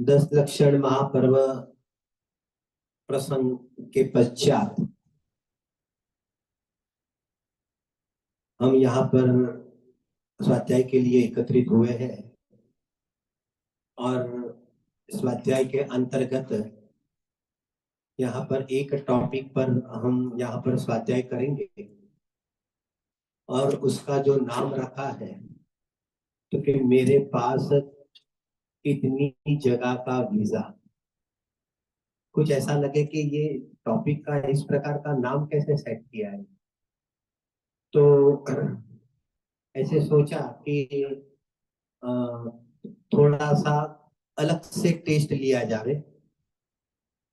10 लक्षण महापर्व प्रसंग के पश्चात हम यहाँ पर स्वाध्याय के लिए एकत्रित हुए हैं और स्वाध्याय के अंतर्गत यहाँ पर एक टॉपिक पर हम यहाँ पर स्वाध्याय करेंगे और उसका जो नाम रखा है तो कि मेरे पास इतनी जगह का वीजा। कुछ ऐसा लगे कि ये टॉपिक का इस प्रकार का नाम कैसे सेट किया है, तो ऐसे सोचा कि थोड़ा सा अलग से टेस्ट लिया जाए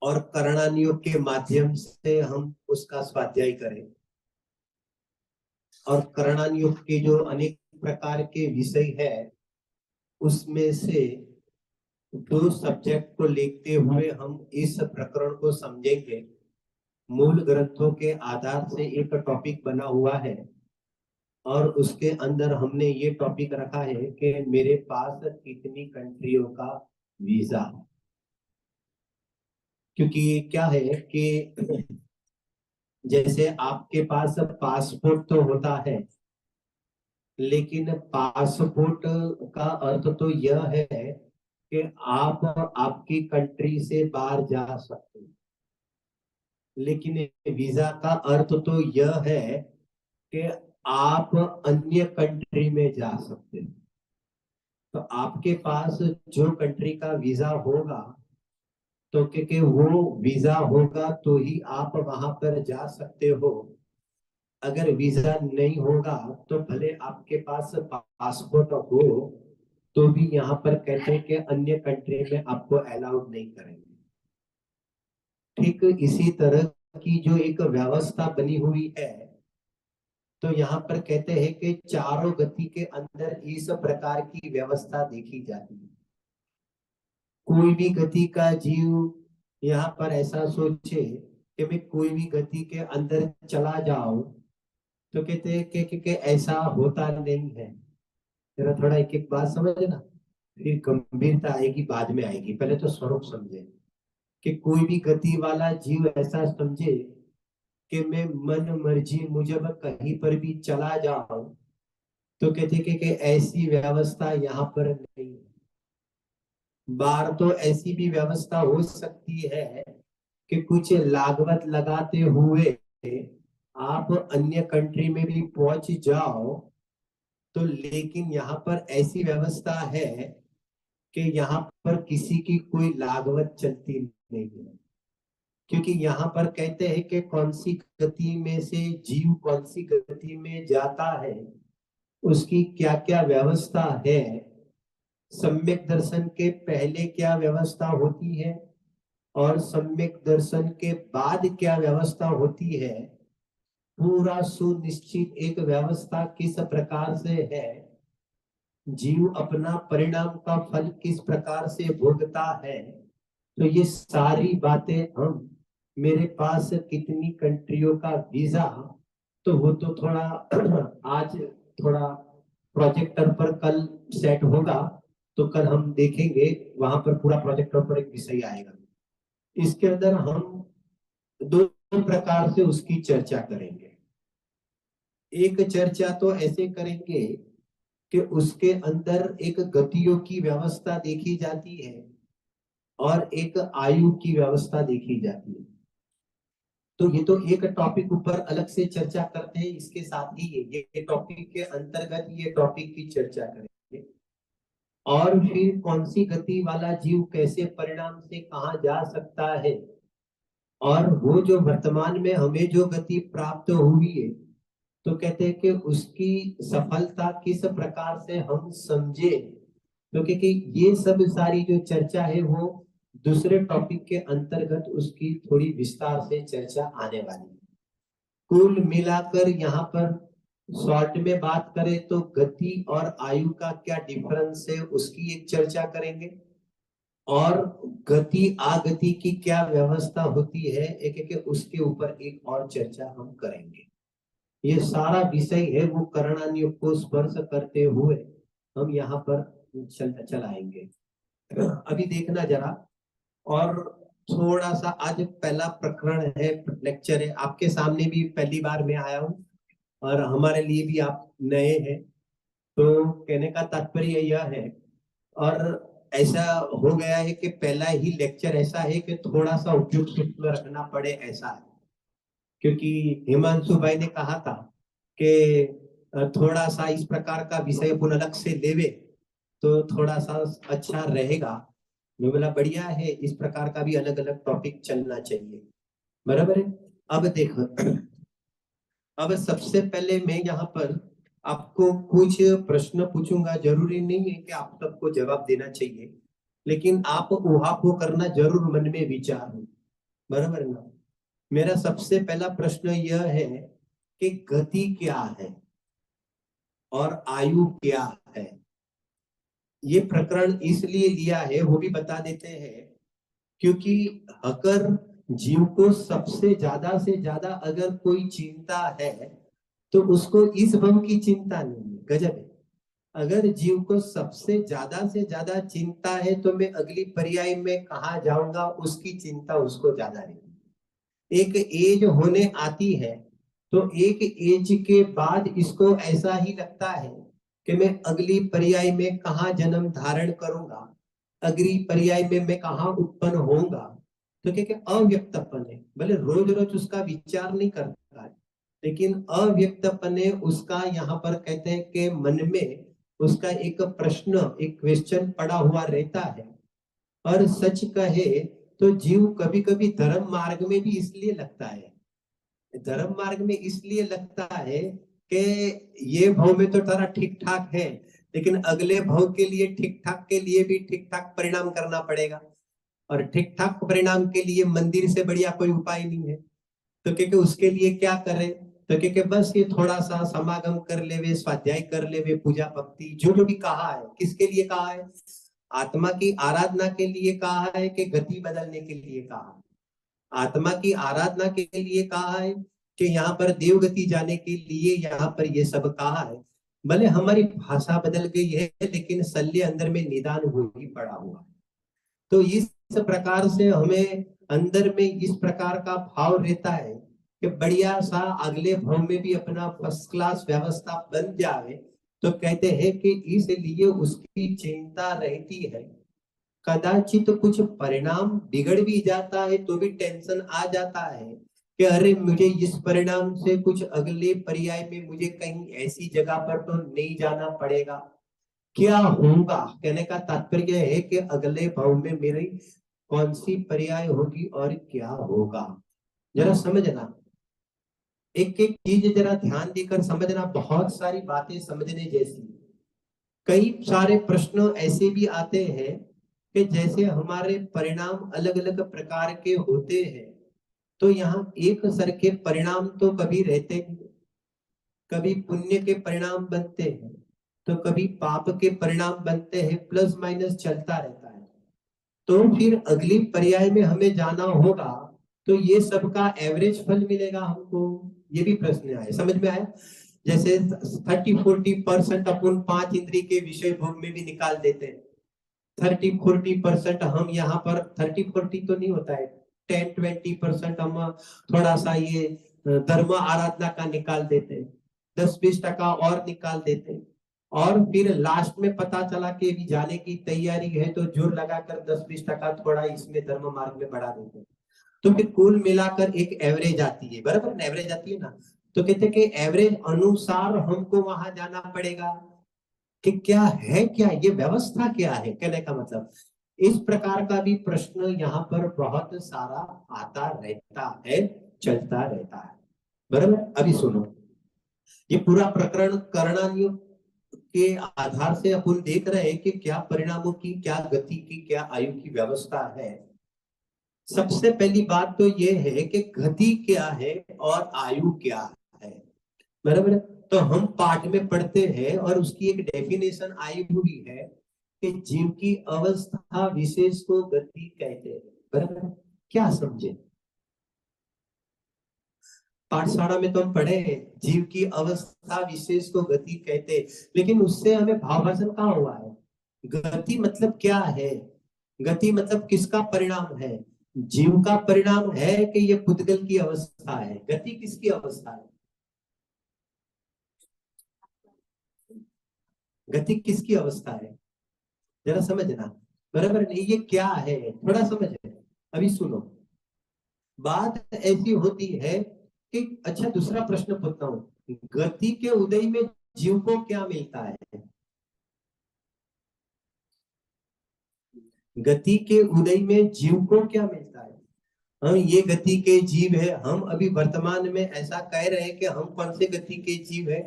और करणानियोग के माध्यम से हम उसका स्वाध्याय करें। और करणानियोग के जो अनेक प्रकार के विषय है उसमें से दो सब्जेक्ट को लेते हुए हम इस प्रकरण को समझेंगे। मूल ग्रंथों के आधार से एक टॉपिक बना हुआ है और उसके अंदर हमने ये टॉपिक रखा है कि मेरे पास कितनी कंट्रियों का वीजा। क्योंकि क्या है कि जैसे आपके पास पासपोर्ट तो होता है, लेकिन पासपोर्ट का अर्थ तो यह है कि आप आपकी कंट्री से बाहर जा सकते हैं, लेकिन वीजा का अर्थ तो यह है कि आप अन्य कंट्री में जा सकते हैं। तो आपके पास जो कंट्री का वीजा होगा तो क्योंकि वो वीजा होगा तो ही आप वहां पर जा सकते हो। अगर वीजा नहीं होगा तो भले आपके पास पासपोर्ट हो तो भी यहाँ पर कहते हैं कि अन्य कंट्री में आपको अलाउड नहीं करेंगे। ठीक इसी तरह की जो एक व्यवस्था बनी हुई है, तो यहाँ पर कहते हैं कि चारों गति के अंदर इस प्रकार की व्यवस्था देखी जाती है। कोई भी गति का जीव यहाँ पर ऐसा सोचे कि मैं कोई भी गति के अंदर चला जाऊं, तो कहते हैं कि ऐसा होता नहीं है। जरा थोड़ा एक एक बात समझना, फिर गंभीरता आएगी बाद में आएगी। पहले तो स्वरूप समझे कि कोई भी गति वाला जीव ऐसा समझे कि मैं मन मर्जी मुजब कहीं पर भी चला जाऊं, तो कहते कि ऐसी व्यवस्था यहाँ पर नहीं है। बार तो ऐसी भी व्यवस्था हो सकती है कि कुछ लागवत लगाते हुए आप अन्य कंट्री में भी पहुंच जाओ, तो लेकिन यहाँ पर ऐसी व्यवस्था है कि यहाँ पर किसी की कोई लागवत चलती नहीं है। क्योंकि यहाँ पर कहते हैं कि कौन सी गति में से जीव कौन सी गति में जाता है, उसकी क्या क्या व्यवस्था है, सम्यक दर्शन के पहले क्या व्यवस्था होती है और सम्यक दर्शन के बाद क्या व्यवस्था होती है, पूरा सुनिश्चित एक व्यवस्था किस प्रकार से है, जीव अपना परिणाम का फल किस प्रकार से भोगता है। तो ये सारी बातें हम मेरे पास कितनी कंट्रियों का वीजा, तो वो तो थोड़ा आज थोड़ा प्रोजेक्टर पर कल सेट होगा, तो कल हम देखेंगे वहां पर पूरा प्रोजेक्टर पर एक विषय आएगा। इसके अंदर हम दो प्रकार से उसकी चर्चा करेंगे। एक चर्चा तो ऐसे करेंगे कि उसके अंदर एक गतियों की व्यवस्था देखी जाती है और एक आयु की व्यवस्था देखी जाती है। तो ये तो एक टॉपिक ऊपर अलग से चर्चा करते हैं, इसके साथ ही ये टॉपिक के अंतर्गत ये टॉपिक की चर्चा करेंगे। और फिर कौन सी गति वाला जीव कैसे परिणाम से कहाँ जा सकता है, और वो जो वर्तमान में हमें जो गति प्राप्त हुई है, तो कहते हैं कि उसकी सफलता किस प्रकार से हम समझे। तो क्योंकि ये सब सारी जो चर्चा है वो दूसरे टॉपिक के अंतर्गत उसकी थोड़ी विस्तार से चर्चा आने वाली है। कुल मिलाकर यहाँ पर शॉर्ट में बात करें तो गति और आयु का क्या डिफरेंस है उसकी एक चर्चा करेंगे, और गति आगति की क्या व्यवस्था होती है एक एक उसके ऊपर एक और चर्चा हम करेंगे। ये सारा विषय है वो करणानियोग को स्पर्श करते हुए हम यहाँ पर चलाएंगे। अभी देखना जरा। और थोड़ा सा आज पहला प्रकरण है, लेक्चर है, आपके सामने भी पहली बार मैं आया हूँ और हमारे लिए भी आप नए हैं। तो कहने का तात्पर्य यह है, और ऐसा हो गया है कि पहला ही लेक्चर ऐसा है कि थोड़ा सा उपयुक्त में रखना पड़े, ऐसा है। क्योंकि हिमांशु भाई ने कहा था कि थोड़ा सा इस प्रकार का विषय अपन अलग से लेवे तो थोड़ा सा अच्छा रहेगा। मैं बोला बढ़िया है, इस प्रकार का भी अलग अलग टॉपिक चलना चाहिए, बराबर है। अब देखो, अब सबसे पहले मैं यहाँ पर आपको कुछ प्रश्न पूछूंगा। जरूरी नहीं है कि आप सबको जवाब देना चाहिए, लेकिन आप वो करना जरूर मन में विचार हो, बराबर ना। मेरा सबसे पहला प्रश्न यह है कि गति क्या है और आयु क्या है। ये प्रकरण इसलिए लिया है, वो भी बता देते हैं, क्योंकि अगर जीव को सबसे ज्यादा से ज्यादा अगर कोई चिंता है तो उसको इस भव की चिंता नहीं है। गजब है। अगर जीव को सबसे ज्यादा चिंता है तो मैं अगली पर्याय में कहा जाऊंगा, उसकी चिंता उसको ज्यादा नहीं। एक एज होने आती है तो एक एज के बाद इसको ऐसा ही लगता है कि मैं अगली पर्याय में कहा जन्म धारण करूंगा, अगली पर्याय में मैं कहा उत्पन्न होऊंगा। तो क्या अव्यक्तपन है, भले रोज रोज उसका विचार नहीं करता है, लेकिन अव्यक्तपन है उसका। यहाँ पर कहते हैं कि मन में उसका एक प्रश्न, एक क्वेश्चन पड़ा हुआ रहता है। और सच कहे तो जीव कभी कभी धर्म मार्ग में भी इसलिए लगता है, धर्म मार्ग में इसलिए लगता है कि ये भाव में तो तारा ठीक ठाक है, लेकिन अगले भाव के लिए ठीक ठाक के लिए भी ठीक ठाक परिणाम करना पड़ेगा। और ठीक ठाक परिणाम के लिए मंदिर से बढ़िया कोई उपाय नहीं है। तो क्योंकि उसके लिए क्या करे, तो क्योंकि बस ये थोड़ा सा समागम कर लेवे, स्वाध्याय कर लेवे, पूजा भक्ति जो जो भी कहा है, किसके लिए कहा है? आत्मा की आराधना के लिए कहा है कि गति बदलने के लिए कहा है? आत्मा की आराधना के लिए कहा है कि यहाँ पर देवगति जाने के लिए यहाँ पर ये सब कहा है। भले हमारी भाषा बदल गई है, लेकिन शल्य अंदर में निदान हो ही पड़ा हुआ है। तो इस प्रकार से हमें अंदर में इस प्रकार का भाव रहता है कि बढ़िया सा अगले भाव में भी अपना फर्स्ट क्लास व्यवस्था बन जाए। तो कहते हैं कि इसलिए उसकी चिंता रहती है। कदाचित तो कुछ परिणाम बिगड़ भी जाता है तो भी टेंशन आ जाता है कि अरे मुझे इस परिणाम से कुछ अगले पर्याय में मुझे कहीं ऐसी जगह पर तो नहीं जाना पड़ेगा, क्या होगा। कहने का तात्पर्य है कि अगले भाव में मेरी कौन सी पर्याय होगी और क्या होगा। जरा समझना, एक एक चीज जरा ध्यान देकर समझना, बहुत सारी बातें समझने जैसी। कई सारे प्रश्न ऐसे भी आते हैं कि जैसे हमारे परिणाम अलग अलग प्रकार के होते हैं, तो यहाँ एक सर के परिणाम तो कभी रहते नहीं। कभी पुण्य के परिणाम बनते हैं तो कभी पाप के परिणाम बनते हैं, प्लस माइनस चलता रहता है। तो फिर अगली पर्याय में हमें जाना होगा तो ये सबका एवरेज फल मिलेगा हमको, ये भी प्रश्न आए, समझ में आया? जैसे 30-40% अपन 5 इंद्रिय के विषय भोग में भी निकाल देते हैं। 30-40% हम यहाँ पर, 30-40 तो नहीं होता है, 10-20% हम थोड़ा सा ये धर्म आराधना का निकाल देते हैं, 10-20% और निकाल देते हैं। और फिर लास्ट में पता चला कि अभी जाने की तैयारी है तो जोर लगाकर 10-20% थोड़ा इसमें धर्म मार्ग में बढ़ा देते हैं। तो फिर कुल मिलाकर एक एवरेज आती है, बराबर एवरेज आती है ना। तो कहते हैं कि एवरेज अनुसार हमको वहां जाना पड़ेगा कि क्या है, क्या ये व्यवस्था क्या है, कहने का मतलब। इस प्रकार का भी प्रश्न यहाँ पर बहुत सारा आता रहता है, चलता रहता है, बराबर। अभी सुनो, ये पूरा प्रकरण करणानियों के आधार से अपन देख रहे हैं कि क्या परिणामों की, क्या गति की, क्या आयु की व्यवस्था है। सबसे पहली बात तो ये है कि गति क्या है और आयु क्या है, बराबर। तो हम पाठ में पढ़ते हैं और उसकी एक डेफिनेशन आई हुई है कि जीव की अवस्था विशेष को गति कहते हैं, बराबर। क्या समझे? पाठशाला में तो हम पढ़े हैं जीव की अवस्था विशेष को गति कहते हैं, लेकिन उससे हमें भावासन कहाँ हुआ है? गति मतलब क्या है? गति मतलब किसका परिणाम है? जीव का परिणाम है कि ये पुद्गल की अवस्था है? गति किसकी अवस्था है? गति किसकी अवस्था है? जरा समझना। बराबर नहीं? ये क्या है, थोड़ा समझ। अभी सुनो, बात ऐसी होती है कि अच्छा, दूसरा प्रश्न पूछता हूँ, गति के उदय में जीव को क्या मिलता है? गति के उदय में जीव को क्या मिलता है? हम ये गति के जीव है, हम अभी वर्तमान में ऐसा कह रहे हैं कि हम कौन से गति के जीव है?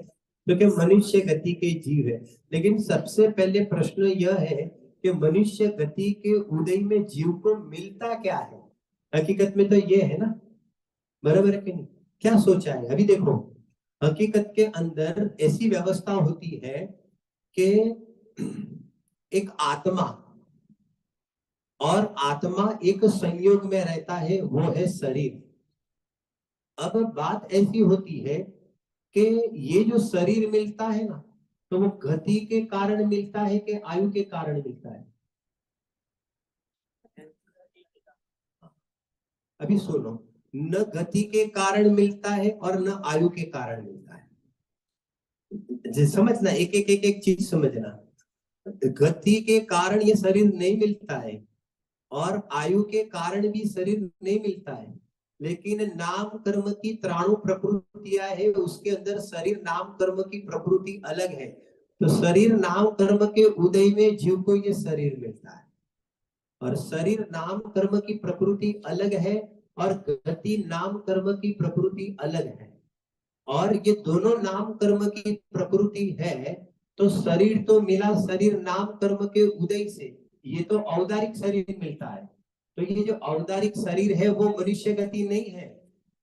क्योंकि मनुष्य गति के जीव है। लेकिन सबसे पहले प्रश्न यह है कि मनुष्य गति के उदय में जीव को मिलता क्या है? हकीकत में तो ये है ना, बराबर है कि नहीं? क्या सोचा है? अभी देखो, हकीकत के अंदर ऐसी व्यवस्था होती है कि एक आत्मा और आत्मा एक संयोग में रहता है, वो है शरीर। अब बात ऐसी होती है कि ये जो शरीर मिलता है ना, तो वो गति के कारण मिलता है कि आयु के कारण मिलता है? अभी सुनो, न गति के कारण मिलता है और न आयु के कारण मिलता है। समझना, एक एक एक एक चीज समझना। गति के कारण ये शरीर नहीं मिलता है और आयु के कारण भी शरीर नहीं मिलता है, लेकिन नाम कर्म की त्राणु प्रकृतियां है, उसके अंदर शरीर नाम कर्म की प्रकृति अलग है। तो शरीर नाम कर्म के उदय में जीव को ये शरीर मिलता है, और शरीर नाम कर्म की प्रकृति अलग है और गति नाम कर्म की प्रकृति अलग है। और ये दोनों नाम कर्म की प्रकृति है, तो शरीर तो मिला शरीर नाम कर्म के उदय से, ये तो औदारिक शरीर मिलता है। तो ये जो औदारिक शरीर है वो मनुष्य गति नहीं है।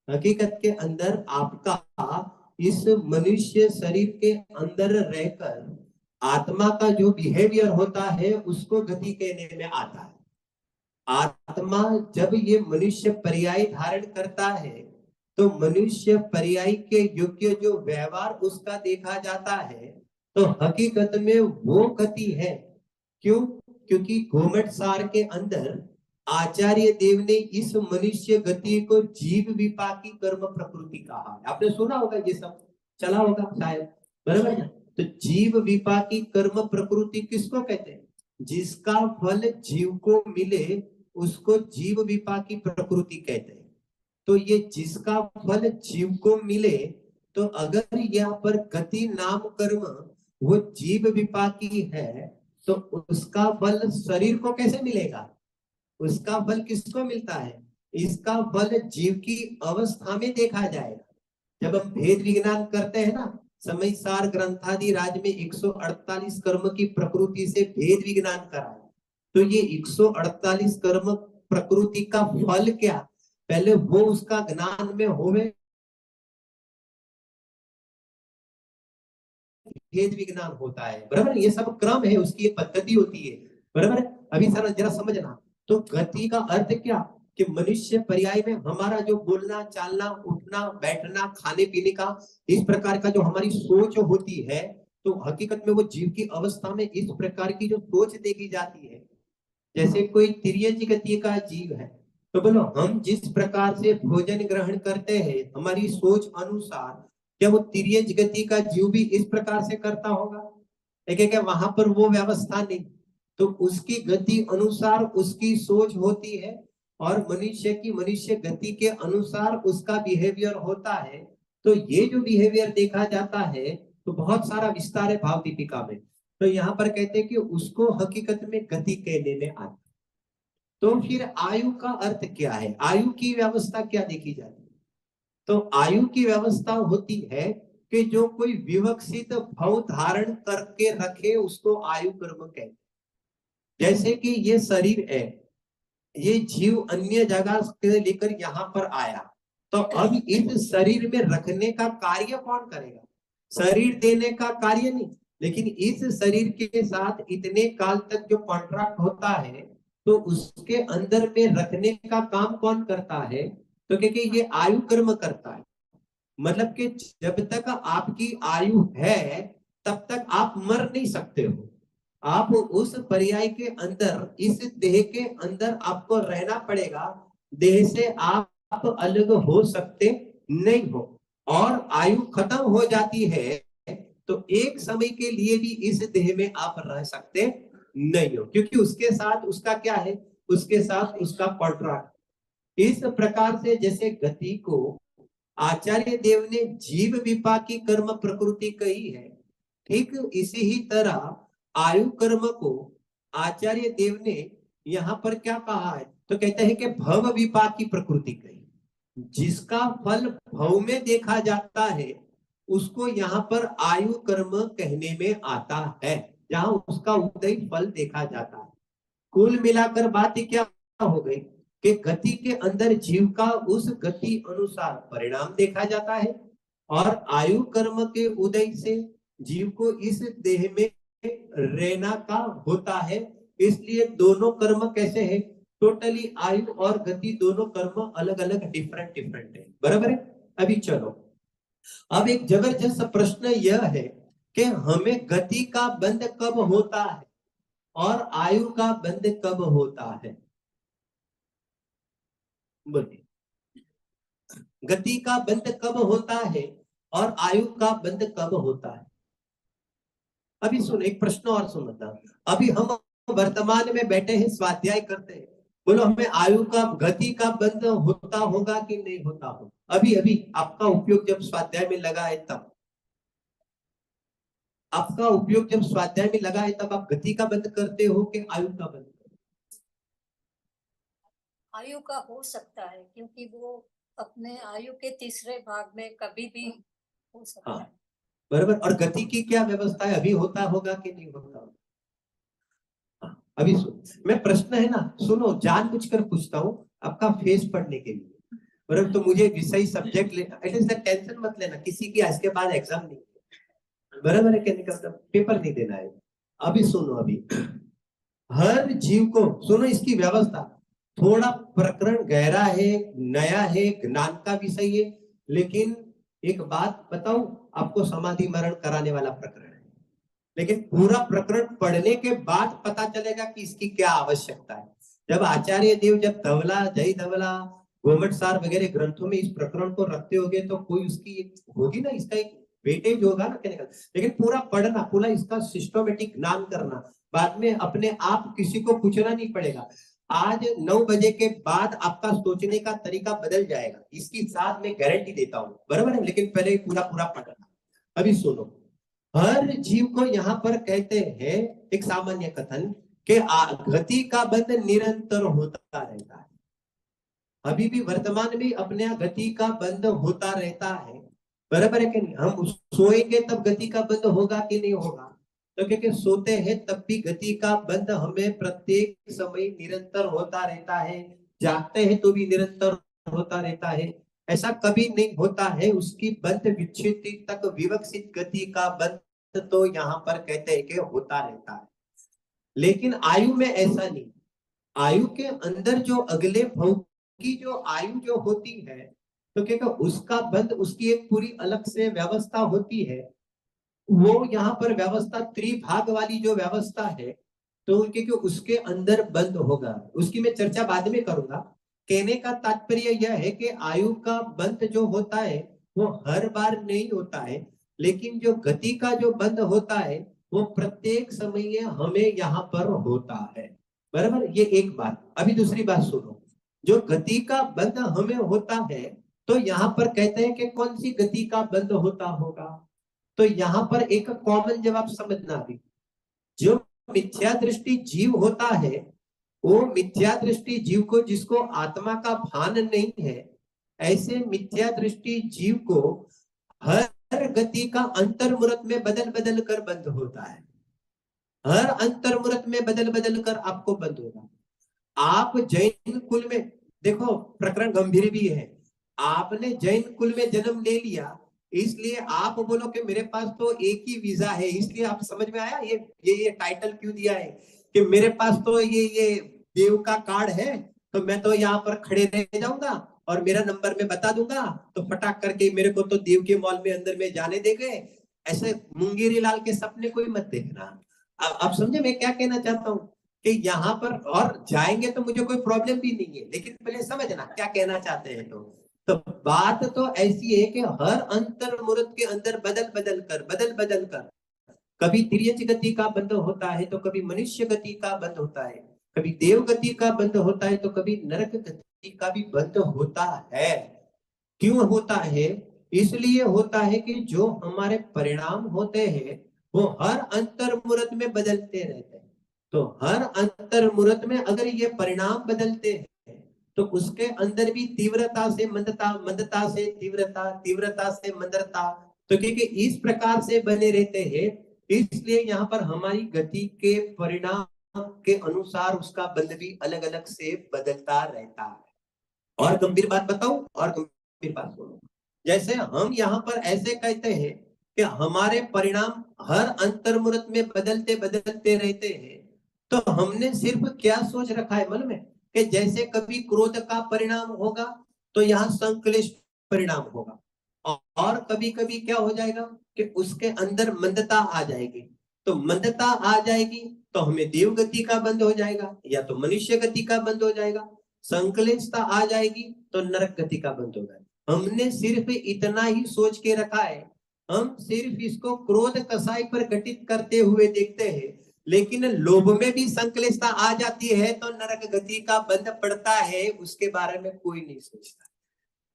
हकीकत के अंदर आपका इस मनुष्य शरीर के अंदर रहकर आत्मा का जो बिहेवियर होता है उसको गति कहने में आता है। आत्मा जब ये मनुष्य पर्याय धारण करता है, तो मनुष्य पर्याय के योग्य जो व्यवहार उसका देखा जाता है, तो हकीकत में वो गति है। क्यों? क्योंकि घूमट सार के अंदर आचार्य देव ने इस मनुष्य गति को जीव विपाकी कर्म प्रकृति कहा है। आपने सुना होगा, ये सब चला होगा शायद, बराबर है? तो जीव विपाकी कर्म प्रकृति किसको कहते हैं? जिसका फल जीव को मिले उसको जीव विपाकी प्रकृति कहते हैं। तो ये जिसका फल जीव को मिले, तो अगर यहाँ पर गति नाम कर्म वो जीव विपाकी है, तो उसका फल शरीर को कैसे मिलेगा? उसका फल किसको मिलता है? इसका फल जीव की अवस्था में देखा जाएगा। जब हम भेद विज्ञान करते हैं ना, समय सार ग्रंथादि राज में 148 कर्म की प्रकृति से भेद विज्ञान करा, तो ये 148 कर्म प्रकृति का फल क्या, पहले वो उसका ज्ञान में होवे, भेद विज्ञान होता है। बराबर, ये सब क्रम है, उसकी एक पद्धति होती है। बराबर, अभी सर जरा समझना। तो गति का अर्थ क्या कि मनुष्य पर्याय में हमारा जो बोलना चालना उठना बैठना खाने पीने का इस प्रकार का जो हमारी सोच होती है, तो हकीकत में वो जीव की अवस्था में इस प्रकार की जो सोच देखी जाती है, जैसे कोई तिर्यज गति का जीव है, तो बोलो हम जिस प्रकार से भोजन ग्रहण करते हैं हमारी सोच अनुसार, क्या वो तिर्यज गति का जीव भी इस प्रकार से करता होगा? लेकिन क्या वहां पर वो व्यवस्था नहीं? तो उसकी गति अनुसार उसकी सोच होती है, और मनुष्य की मनुष्य गति के अनुसार उसका बिहेवियर होता है। तो ये जो बिहेवियर देखा जाता है, तो बहुत सारा विस्तार है भाव दीपिका में। तो यहाँ पर कहते हैं कि उसको हकीकत में गति कहने में आता। तो फिर आयु का अर्थ क्या है? आयु की व्यवस्था क्या देखी जाती है? तो आयु की व्यवस्था होती है कि जो कोई विवक्षित भव धारण करके रखे उसको आयु कर्म कहते हैं। जैसे कि ये शरीर है, ये जीव अन्य जगह से लेकर यहाँ पर आया, तो अब इस शरीर में रखने का कार्य कौन करेगा? शरीर देने का कार्य नहीं, लेकिन इस शरीर के साथ इतने काल तक जो कॉन्ट्रैक्ट होता है, तो उसके अंदर में रखने का काम कौन करता है? तो क्योंकि ये आयु कर्म करता है। मतलब कि जब तक आपकी आयु है तब तक आप मर नहीं सकते हो। आप उस पर्याय के अंदर, इस देह के अंदर आपको रहना पड़ेगा। देह से आप अलग हो सकते नहीं हो, और आयु खत्म हो जाती है तो एक समय के लिए भी इस देह में आप रह सकते नहीं हो, क्योंकि उसके साथ उसका क्या है, उसके साथ उसका कॉन्ट्रैक्ट। इस प्रकार से जैसे गति को आचार्य देव ने जीव विपाकी कर्म प्रकृति कही है, ठीक इसी ही तरह आयु कर्म को आचार्य देव ने यहाँ पर क्या कहा है, तो कहते हैं कि भव विपाकी प्रकृति कही। जिसका फल भव में देखा जाता है उसको यहाँ पर आयु कर्म कहने में आता है, जहां उसका उदय फल देखा जाता है। कुल मिलाकर बात क्या हो गई कि गति के अंदर जीव का उस गति अनुसार परिणाम देखा जाता है, और आयु कर्म के उदय से जीव को इस देह में रहना का होता है। इसलिए दोनों कर्म कैसे है, टोटली आयु और गति दोनों कर्म अलग अलग डिफरेंट डिफरेंट है, बराबर है। अभी चलो, अब एक जबरदस्त प्रश्न यह है कि हमें गति का बंध कब होता है और आयु का बंध कब होता है। बोलिए, गति का बंध कब होता है और आयु का बंध कब होता है। अभी सुन, एक प्रश्न और सुनता, अभी हम वर्तमान में बैठे हैं, स्वाध्याय करते हैं, बोलो हमें आयु का, गति का बंध होता होगा कि नहीं होता होगा। अभी अभी आपका उपयोग जब स्वाध्याय में लगा है तब, आपका उपयोग जब स्वाध्याय में लगा है तब आप गति का बंध करते हो कि आयु का बंध। आयु का हो सकता है, क्योंकि वो अपने आयु के तीसरे भाग में कभी भी हो सकता है। बराबर। और गति की क्या व्यवस्था है, अभी होता होगा कि नहीं होता होगा। अभी सुन, मैं प्रश्न है ना, सुनो, जानबूझकर पूछता हूँ आपका फेस पढ़ने के लिए, बराबर। तो मुझे विषय सब्जेक्ट लेना, एटलीस्ट टेंशन मत लेना, किसी की आज के बाद एग्जाम नहीं, बराबर है, कहने का पेपर नहीं देना है। अभी सुनो, अभी हर जीव को सुनो, इसकी व्यवस्था थोड़ा प्रकरण गहरा है, नया है, ज्ञान का विषय है, लेकिन एक बात बताऊं आपको, समाधि मरण कराने वाला प्रकरण है, लेकिन पूरा प्रकरण पढ़ने के बाद पता चलेगा कि इसकी क्या आवश्यकता है। जब आचार्य देव, जब धवला, जय धवला, गोमट सार वगैरह ग्रंथों में इस प्रकरण को रखते होगे तो कोई उसकी होगी ना, इसका एक वेटेज होगा ना, कहने का। लेकिन पूरा पढ़ना, पूरा इसका सिस्टमेटिक ज्ञान करना, बाद में अपने आप किसी को पूछना नहीं पड़ेगा। आज 9 बजे के बाद आपका सोचने का तरीका बदल जाएगा, इसकी साथ में गारंटी देता हूं, बराबर है। लेकिन पहले पूरा पूरा पढ़ना। अभी सुनो, हर जीव को यहाँ पर कहते हैं एक सामान्य कथन कि गति का बंध निरंतर होता रहता है। अभी भी वर्तमान में अपने गति का बंध होता रहता है, बराबर है कि नहीं। हम सोएंगे तब गति का बंध होगा कि नहीं होगा, तो क्योंकि सोते हैं तब भी गति का बंध हमें प्रत्येक समय निरंतर होता रहता है, जागते हैं तो भी निरंतर होता रहता है। ऐसा कभी नहीं होता है उसकी बंध विच्छेदी तक विवक्षित गति का बंध, तो यहाँ पर कहते हैं कि होता रहता है। लेकिन आयु में ऐसा नहीं, आयु के अंदर जो अगले भव की जो आयु जो होती है, तो क्या उसका बंध, उसकी एक पूरी अलग से व्यवस्था होती है। वो यहाँ पर व्यवस्था त्रिभाग वाली जो व्यवस्था है, तो उनके क्यों उसके अंदर बंद होगा, उसकी मैं चर्चा बाद में करूंगा। कहने का तात्पर्य यह है कि आयु का बंद जो होता है वो हर बार नहीं होता है, लेकिन जो गति का जो बंद होता है वो प्रत्येक समय हमें यहाँ पर होता है, बराबर। ये एक बात। अभी दूसरी बात सुनो, जो गति का बंद हमें होता है, तो यहाँ पर कहते हैं कि कौन सी गति का बंद होता होगा, तो यहाँ पर एक कॉमन जवाब समझना। भी जो मिथ्या दृष्टि जीव होता है, वो मिथ्या दृष्टि जीव को, जिसको आत्मा का भान नहीं है, ऐसे मिथ्या दृष्टि जीव को हर गति का अंतर्मुहूर्त में बदल बदल कर बंद होता है। हर अंतर्मुहूर्त में बदल बदल कर आपको बंद होगा। आप जैन कुल में देखो, प्रकरण गंभीर भी है। आपने जैन कुल में जन्म ले लिया, इसलिए आप बोलो कि मेरे पास तो एक ही वीजा है, इसलिए आप समझ में आया ये टाइटल क्यों दिया है कि मेरे पास तो ये देव का कार्ड है, तो मैं तो यहाँ पर खड़े रह जाऊंगा और मेरा नंबर में बता दूंगा, तो फटाक करके मेरे को तो देव के मॉल में अंदर में जाने देंगे। ऐसे मुंगेरी लाल के सपने कोई मत देखना। आप समझे मैं क्या कहना चाहता हूँ कि यहाँ पर और जाएंगे तो मुझे कोई प्रॉब्लम भी नहीं है, लेकिन पहले समझना क्या कहना चाहते हैं। तो बात तो ऐसी है कि हर अंतर मूर्त के अंदर बदल बदल कर कभी तिर्यज गति का बंध होता है, तो कभी मनुष्य गति का बंध होता है, कभी देव गति का बंध होता है, तो कभी नरक गति का भी बंध होता है। क्यों होता है? इसलिए होता है कि जो हमारे परिणाम होते हैं वो हर अंतर मूर्त में बदलते रहते हैं। तो हर अंतर मूर्त में अगर ये परिणाम बदलते हैं तो उसके अंदर भी तीव्रता से मंदता, मंदता से तीव्रता, तीव्रता से मंदता, तो क्योंकि इस प्रकार से बने रहते हैं, इसलिए यहाँ पर हमारी गति के परिणाम के अनुसार उसका बंध भी अलग अलग से बदलता रहता है। और गंभीर बात बताऊं, और गंभीर बात बोलो, जैसे हम यहाँ पर ऐसे कहते हैं कि हमारे परिणाम हर अंतर्मुहूर्त में बदलते बदलते रहते हैं, तो हमने सिर्फ क्या सोच रखा है मन में कि जैसे कभी क्रोध का परिणाम होगा तो यहाँ संक्लेश परिणाम होगा, और कभी कभी क्या हो जाएगा कि उसके अंदर मंदता आ जाएगी। तो मंदता आ जाएगी तो हमें देव गति का बंध हो जाएगा या तो मनुष्य गति का बंध हो जाएगा। संकलिष्टता आ जाएगी तो नरक गति का बंध होगा। हमने सिर्फ इतना ही सोच के रखा है, हम सिर्फ इसको क्रोध कसाई पर घटित करते हुए देखते हैं, लेकिन लोभ में भी संकलिष्टता आ जाती है तो नरक गति का बंध पड़ता है, उसके बारे में कोई नहीं सोचता।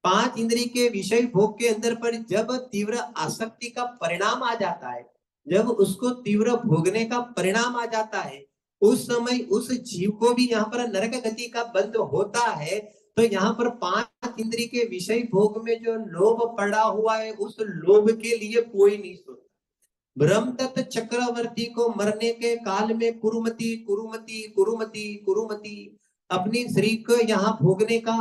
पांच इंद्रिय के विषय भोग के अंदर पर जब तीव्र आसक्ति का परिणाम आ जाता है, जब उसको तीव्र भोगने का परिणाम आ जाता है, उस समय उस जीव को भी यहाँ पर नरक गति का बंध होता है। तो यहाँ पर पांच इंद्रिय के विषय भोग में जो लोभ पड़ा हुआ है, उस लोभ के लिए कोई नहीं सोचता। ब्रह्मदत्त चक्रवर्ती को मरने के काल में कुरुमति कुरुमति कुरुमति कुरुमति अपनी स्त्री को यहाँ भोगने का,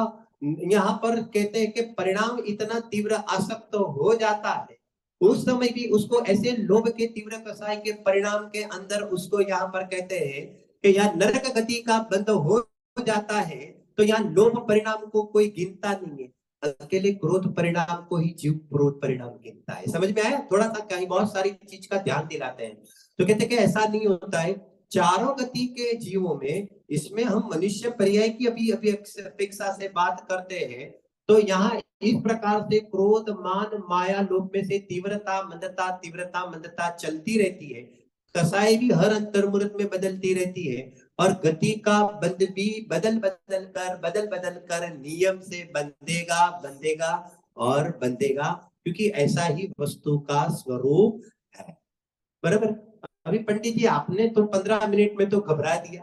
यहाँ पर कहते हैं कि परिणाम इतना तीव्र आसक्त हो जाता है, उस समय भी उसको ऐसे लोभ के तीव्र कसाई के परिणाम के अंदर उसको यहाँ पर कहते हैं कि यहाँ नरक गति का बंध हो जाता है। तो यहाँ लोभ परिणाम को कोई गिनता नहीं है, अकेले क्रोध परिणाम को ही जीव क्रोध परिणाम गिनता है। समझ में आया? थोड़ा सा कहीं बहुत सारी चीज का ध्यान दिलाते हैं। तो कहते हैं कि ऐसा नहीं होता है चारों गति के जीवों में। इसमें हम मनुष्य पर्याय की अभी अभी अपेक्षा से बात करते हैं, तो यहाँ इस प्रकार से क्रोध मान माया लोभ में से तीव्रता मंदता चलती रहती है। कसाई भी हर अंतर्मुहूर्त में बदलती रहती है, और गति का बंध भी बदल बदल कर नियम से बंधेगा बंधेगा और बंधेगा, क्योंकि ऐसा ही वस्तु का स्वरूप है। बराबर? अभी पंडित जी आपने तो 15 मिनट में तो घबरा दिया।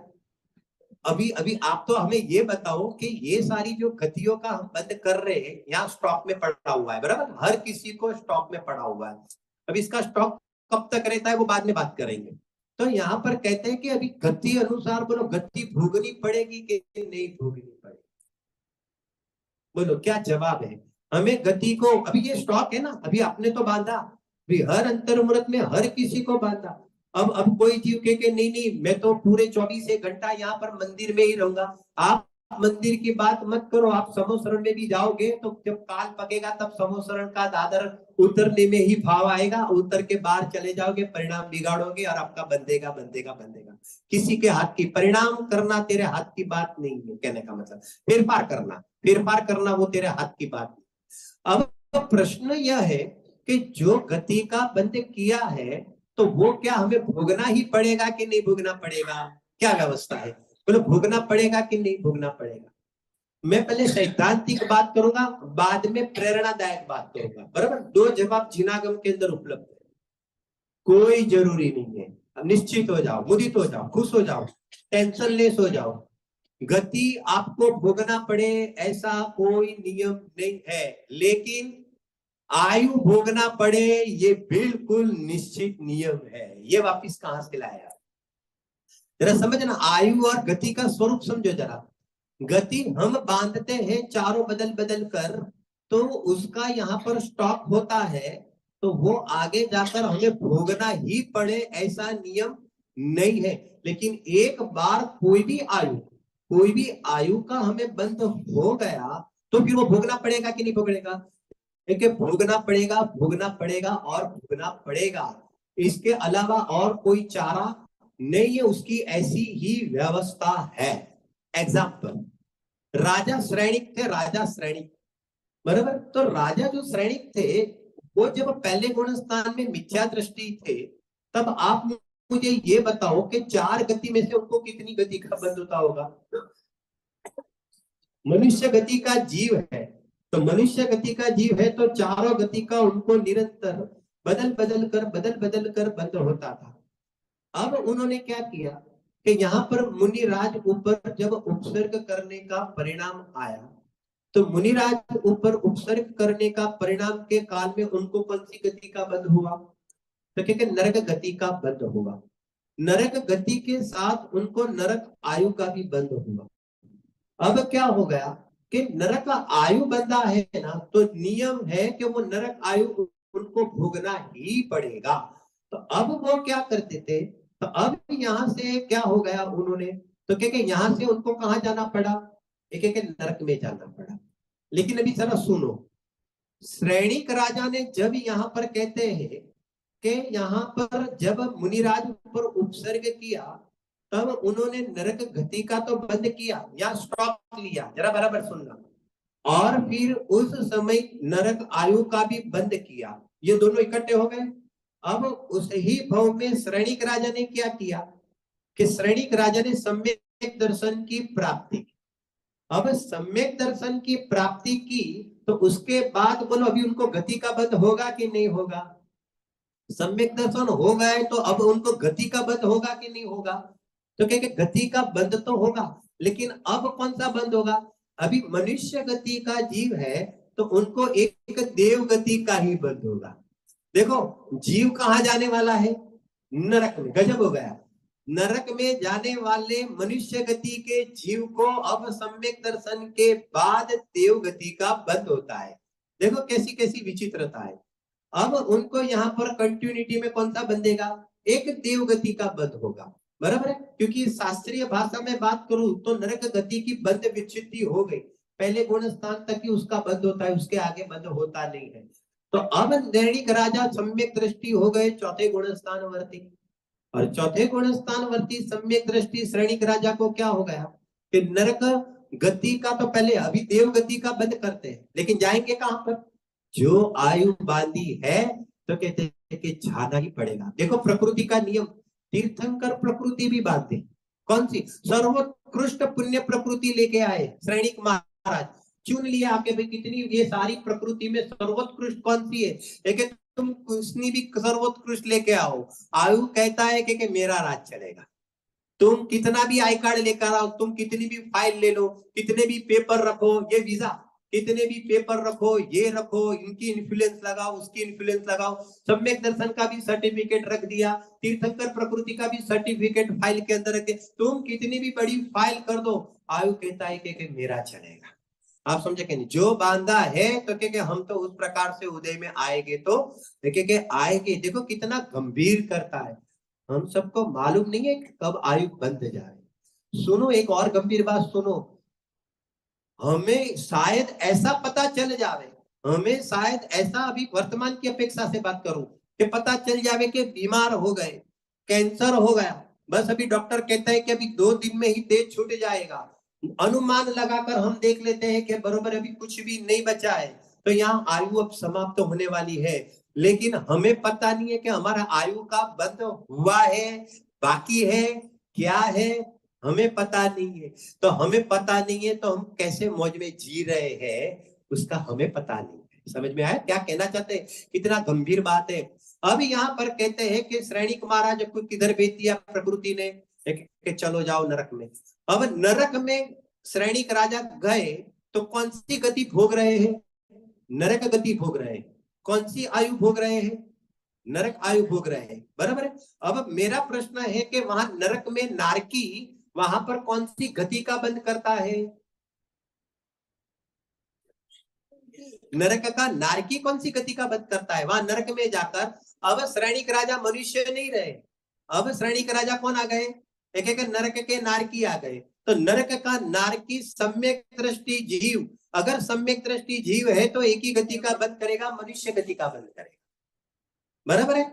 अभी अभी आप तो हमें ये बताओ कि ये सारी जो गतियों का हम बंद कर रहे हैं, यहाँ स्टॉक में पड़ा हुआ है, बराबर? हर किसी को स्टॉक में पड़ा हुआ है। अब इसका स्टॉक कब तक रहता है वो बाद में बात करेंगे। तो यहाँ पर कहते हैं कि अभी गति अनुसार बोलो, गति भोगनी पड़ेगी कि नहीं भोगनी पड़ेगी? बोलो क्या जवाब है? हमें गति को, अभी ये स्टॉक है ना, अभी आपने तो बांधा, अभी हर अंतर्मुहूर्त में हर किसी को बांधा। अब कोई जीव के नहीं नहीं मैं तो पूरे 24 घंटा यहाँ पर मंदिर में ही रहूंगा। आप मंदिर की बात मत करो, आप समोसरण में भी जाओगे तो जब काल पकेगा तब समोसरण का दादर उतरने में ही भाव आएगा, उतर के बाहर चले जाओगे, परिणाम बिगाड़ोगे और आपका बंधेगा बंधेगा बंधेगा। किसी के हाथ की परिणाम करना तेरे हाथ की बात नहीं है, कहने का मतलब फेरफार करना वो तेरे हाथ की बात नहीं। अब प्रश्न यह है कि जो गति का बंध किया है तो वो क्या हमें भोगना ही पड़ेगा कि नहीं भोगना पड़ेगा? क्या व्यवस्था है? बोलो भोगना पड़ेगा कि नहीं भोगना पड़ेगा? मैं पहले सैद्धांतिक बात करूंगा, बाद में प्रेरणादायक बात करूंगा, बराबर? दो जवाब जिनागम के अंदर उपलब्ध है, कोई जरूरी नहीं है। अब निश्चित हो जाओ, मुदित हो जाओ, खुश हो जाओ, टेंशन लेस हो जाओ। गति आपको भोगना पड़े ऐसा कोई नियम नहीं है, लेकिन आयु भोगना पड़े ये बिल्कुल निश्चित नियम है। ये वापिस कहां से लाया? जरा समझना, आयु और गति का स्वरूप समझो जरा। गति हम बांधते हैं चारों बदल बदल कर, तो उसका यहाँ पर स्टॉक होता है, तो वो आगे जाकर हमें भोगना ही पड़े ऐसा नियम नहीं है। लेकिन एक बार कोई भी आयु का हमें बंध हो गया तो फिर वो भोगना पड़ेगा कि नहीं भोगेगा? देखिए भोगना पड़ेगा और भोगना पड़ेगा, इसके अलावा और कोई चारा नहीं, ये उसकी ऐसी ही व्यवस्था है। एग्जाम्पल, राजा श्रेणिक थे, राजा श्रेणिक, बराबर। तो राजा जो श्रेणिक थे, वो जब पहले गुण स्थान में मिथ्या दृष्टि थे, तब आप मुझे ये बताओ कि 4 गति में से उनको कितनी गति का बंध होता होगा? मनुष्य गति का जीव है, तो मनुष्य गति का जीव है, तो चारों गति का उनको निरंतर बदल बदल कर बंद होता था। अब उन्होंने क्या किया कि यहाँ पर मुनिराज ऊपर जब उपसर्ग करने का परिणाम आया, तो मुनिराज ऊपर उपसर्ग करने का परिणाम के काल में उनको कौन सी गति का बंध हुआ? तो क्या नरक गति का बंध हुआ। नरक गति के साथ उनको नरक आयु का भी बंध हुआ। अब क्या हो गया कि नरक का आयु बंधा है ना, तो नियम है कि वो नरक आयु उनको भोगना ही पड़ेगा। तो अब वो क्या करते थे, तो अब यहां से क्या हो गया उन्होंने, तो क्या यहां से उनको कहां जाना पड़ा? एक नरक में जाना पड़ा। लेकिन अभी जरा सुनो, श्रेणिक राजा ने जब यहाँ पर कहते हैं कि यहाँ पर जब मुनिराज पर उपसर्ग किया, तब उन्होंने नरक गति का तो बंद किया या स्टॉप लिया, जरा बराबर सुनना, और फिर उस समय नरक आयु का भी बंद किया। ये दोनों इकट्ठे हो गए। अब उस ही भाव में श्रेणिक राजा ने क्या किया कि श्रेणिक राजा ने सम्यक दर्शन की प्राप्ति की। अब सम्यक दर्शन की प्राप्ति की, तो उसके बाद बोलो अभी उनको गति का बंध होगा कि नहीं होगा? सम्यक दर्शन हो गए तो अब उनको गति का बंध होगा कि नहीं होगा? तो क्या गति का बंध तो होगा, लेकिन अब कौन सा बंध होगा? अभी मनुष्य गति का जीव है, तो उनको एक देव गति का ही बंध होगा। देखो जीव कहां जाने वाला है? नरक में। गजब हो गया। नरक में जाने वाले मनुष्य गति के जीव को अब सम्यक दर्शन के बाद देव गति का बंध होता है। देखो कैसी कैसी विचित्रता है। अब उनको यहाँ पर कंटिन्यूटी में कौन सा बंधेगा? एक देव गति का बंध होगा, बराबर है। क्योंकि शास्त्रीय भाषा में बात करूं तो नरक गति की बंध विच्छित्ति हो गई, पहले गुण स्थान तक ही उसका बंध होता है, उसके आगे बंध होता नहीं है। तो अब नैणिक राजा सम्यक दृष्टि हो गए चौथे गुण स्थान वर्ती, और चौथे गुण स्थान वर्ती सम्यक दृष्टि श्रेणिक राजा को क्या हो गया कि नरक गति का तो पहले अभी देव गति का बंद करते हैं, लेकिन जाएंगे कहां पर? जो आयु बांधी है, तो कहते हैं कि जाना ही पड़ेगा। देखो प्रकृति का नियम, तीर्थंकर प्रकृति भी बांधते। कौन सी? सर्वोत्कृष्ट पुण्य प्रकृति लेके आए श्रेणिक महाराज, चुन लिया आपके भाई कितनी ये सारी प्रकृति में सर्वोत्कृष्ट कौन सी है? एक तुम कितनी भी सर्वोत्कृष्ट लेके आओ, आयु कहता है कि मेरा राज चलेगा। तुम कितना भी आई कार्ड लेकर आओ, तुम कितनी भी फाइल ले लो, कितने भी पेपर रखो, ये वीजा, कितने भी पेपर रखो, ये रखो, इनकी इन्फ्लुएंस लगाओ, उसकी इन्फ्लुएंस लगाओ, सम्यक दर्शन का भी सर्टिफिकेट रख दिया, तीर्थंकर प्रकृति का भी सर्टिफिकेट फाइल के अंदर रखे, तुम कितनी भी बड़ी फाइल कर दो, आयु कहता है कि मेरा चलेगा। आप समझे कि नहीं? जो बांधा है तो क्या हम तो उस प्रकार से उदय में आएंगे, तो देखिए आएंगे। देखो कितना गंभीर करता है। हम सबको मालूम नहीं है कि कब आयु बंध जाए। सुनो एक और गंभीर बात सुनो, हमें शायद ऐसा पता चल जावे, हमें शायद ऐसा अभी वर्तमान की अपेक्षा से बात करूं कि पता चल जावे कि बीमार हो गए, कैंसर हो गया, बस अभी डॉक्टर कहता है कि अभी 2 दिन में ही देह छूट जाएगा, अनुमान लगाकर हम देख लेते हैं कि बरोबर अभी कुछ भी नहीं बचा है, तो यहाँ आयु अब समाप्त होने वाली है। लेकिन हमें पता नहीं है कि हमारा आयु का बंध हुआ है, बाकी है, क्या है, हमें पता नहीं है। तो हमें पता नहीं है तो हम कैसे मौज में जी रहे हैं, उसका हमें पता नहीं है। समझ में आया क्या कहना चाहते हैं? कितना गंभीर बात है। अब यहाँ पर कहते हैं कि श्रेणिक महाराज को किधर भेज दिया प्रकृति ने कि चलो जाओ नरक में। अब नरक में श्रेणिक राजा गए तो कौन सी गति भोग रहे हैं? नरक गति भोग रहे हैं। कौन सी आयु भोग रहे हैं? नरक आयु भोग रहे हैं, बराबर है। अब मेरा प्रश्न है कि वहां नरक में नारकी वहां पर कौन सी गति का बंद करता है? नरक का नारकी कौन सी गति का बंद करता है? वहां नरक में जाकर अब श्रेणिक राजा मनुष्य नहीं रहे, अब श्रेणिक राजा कौन आ गए? एक एक नरक के नारकी आ गए। तो नरक का नारकी सम्यक दृष्टि जीव, अगर सम्यक दृष्टि जीव है तो एक ही गति का बंद करेगा, मनुष्य गति का बंद करेगा, बराबर है।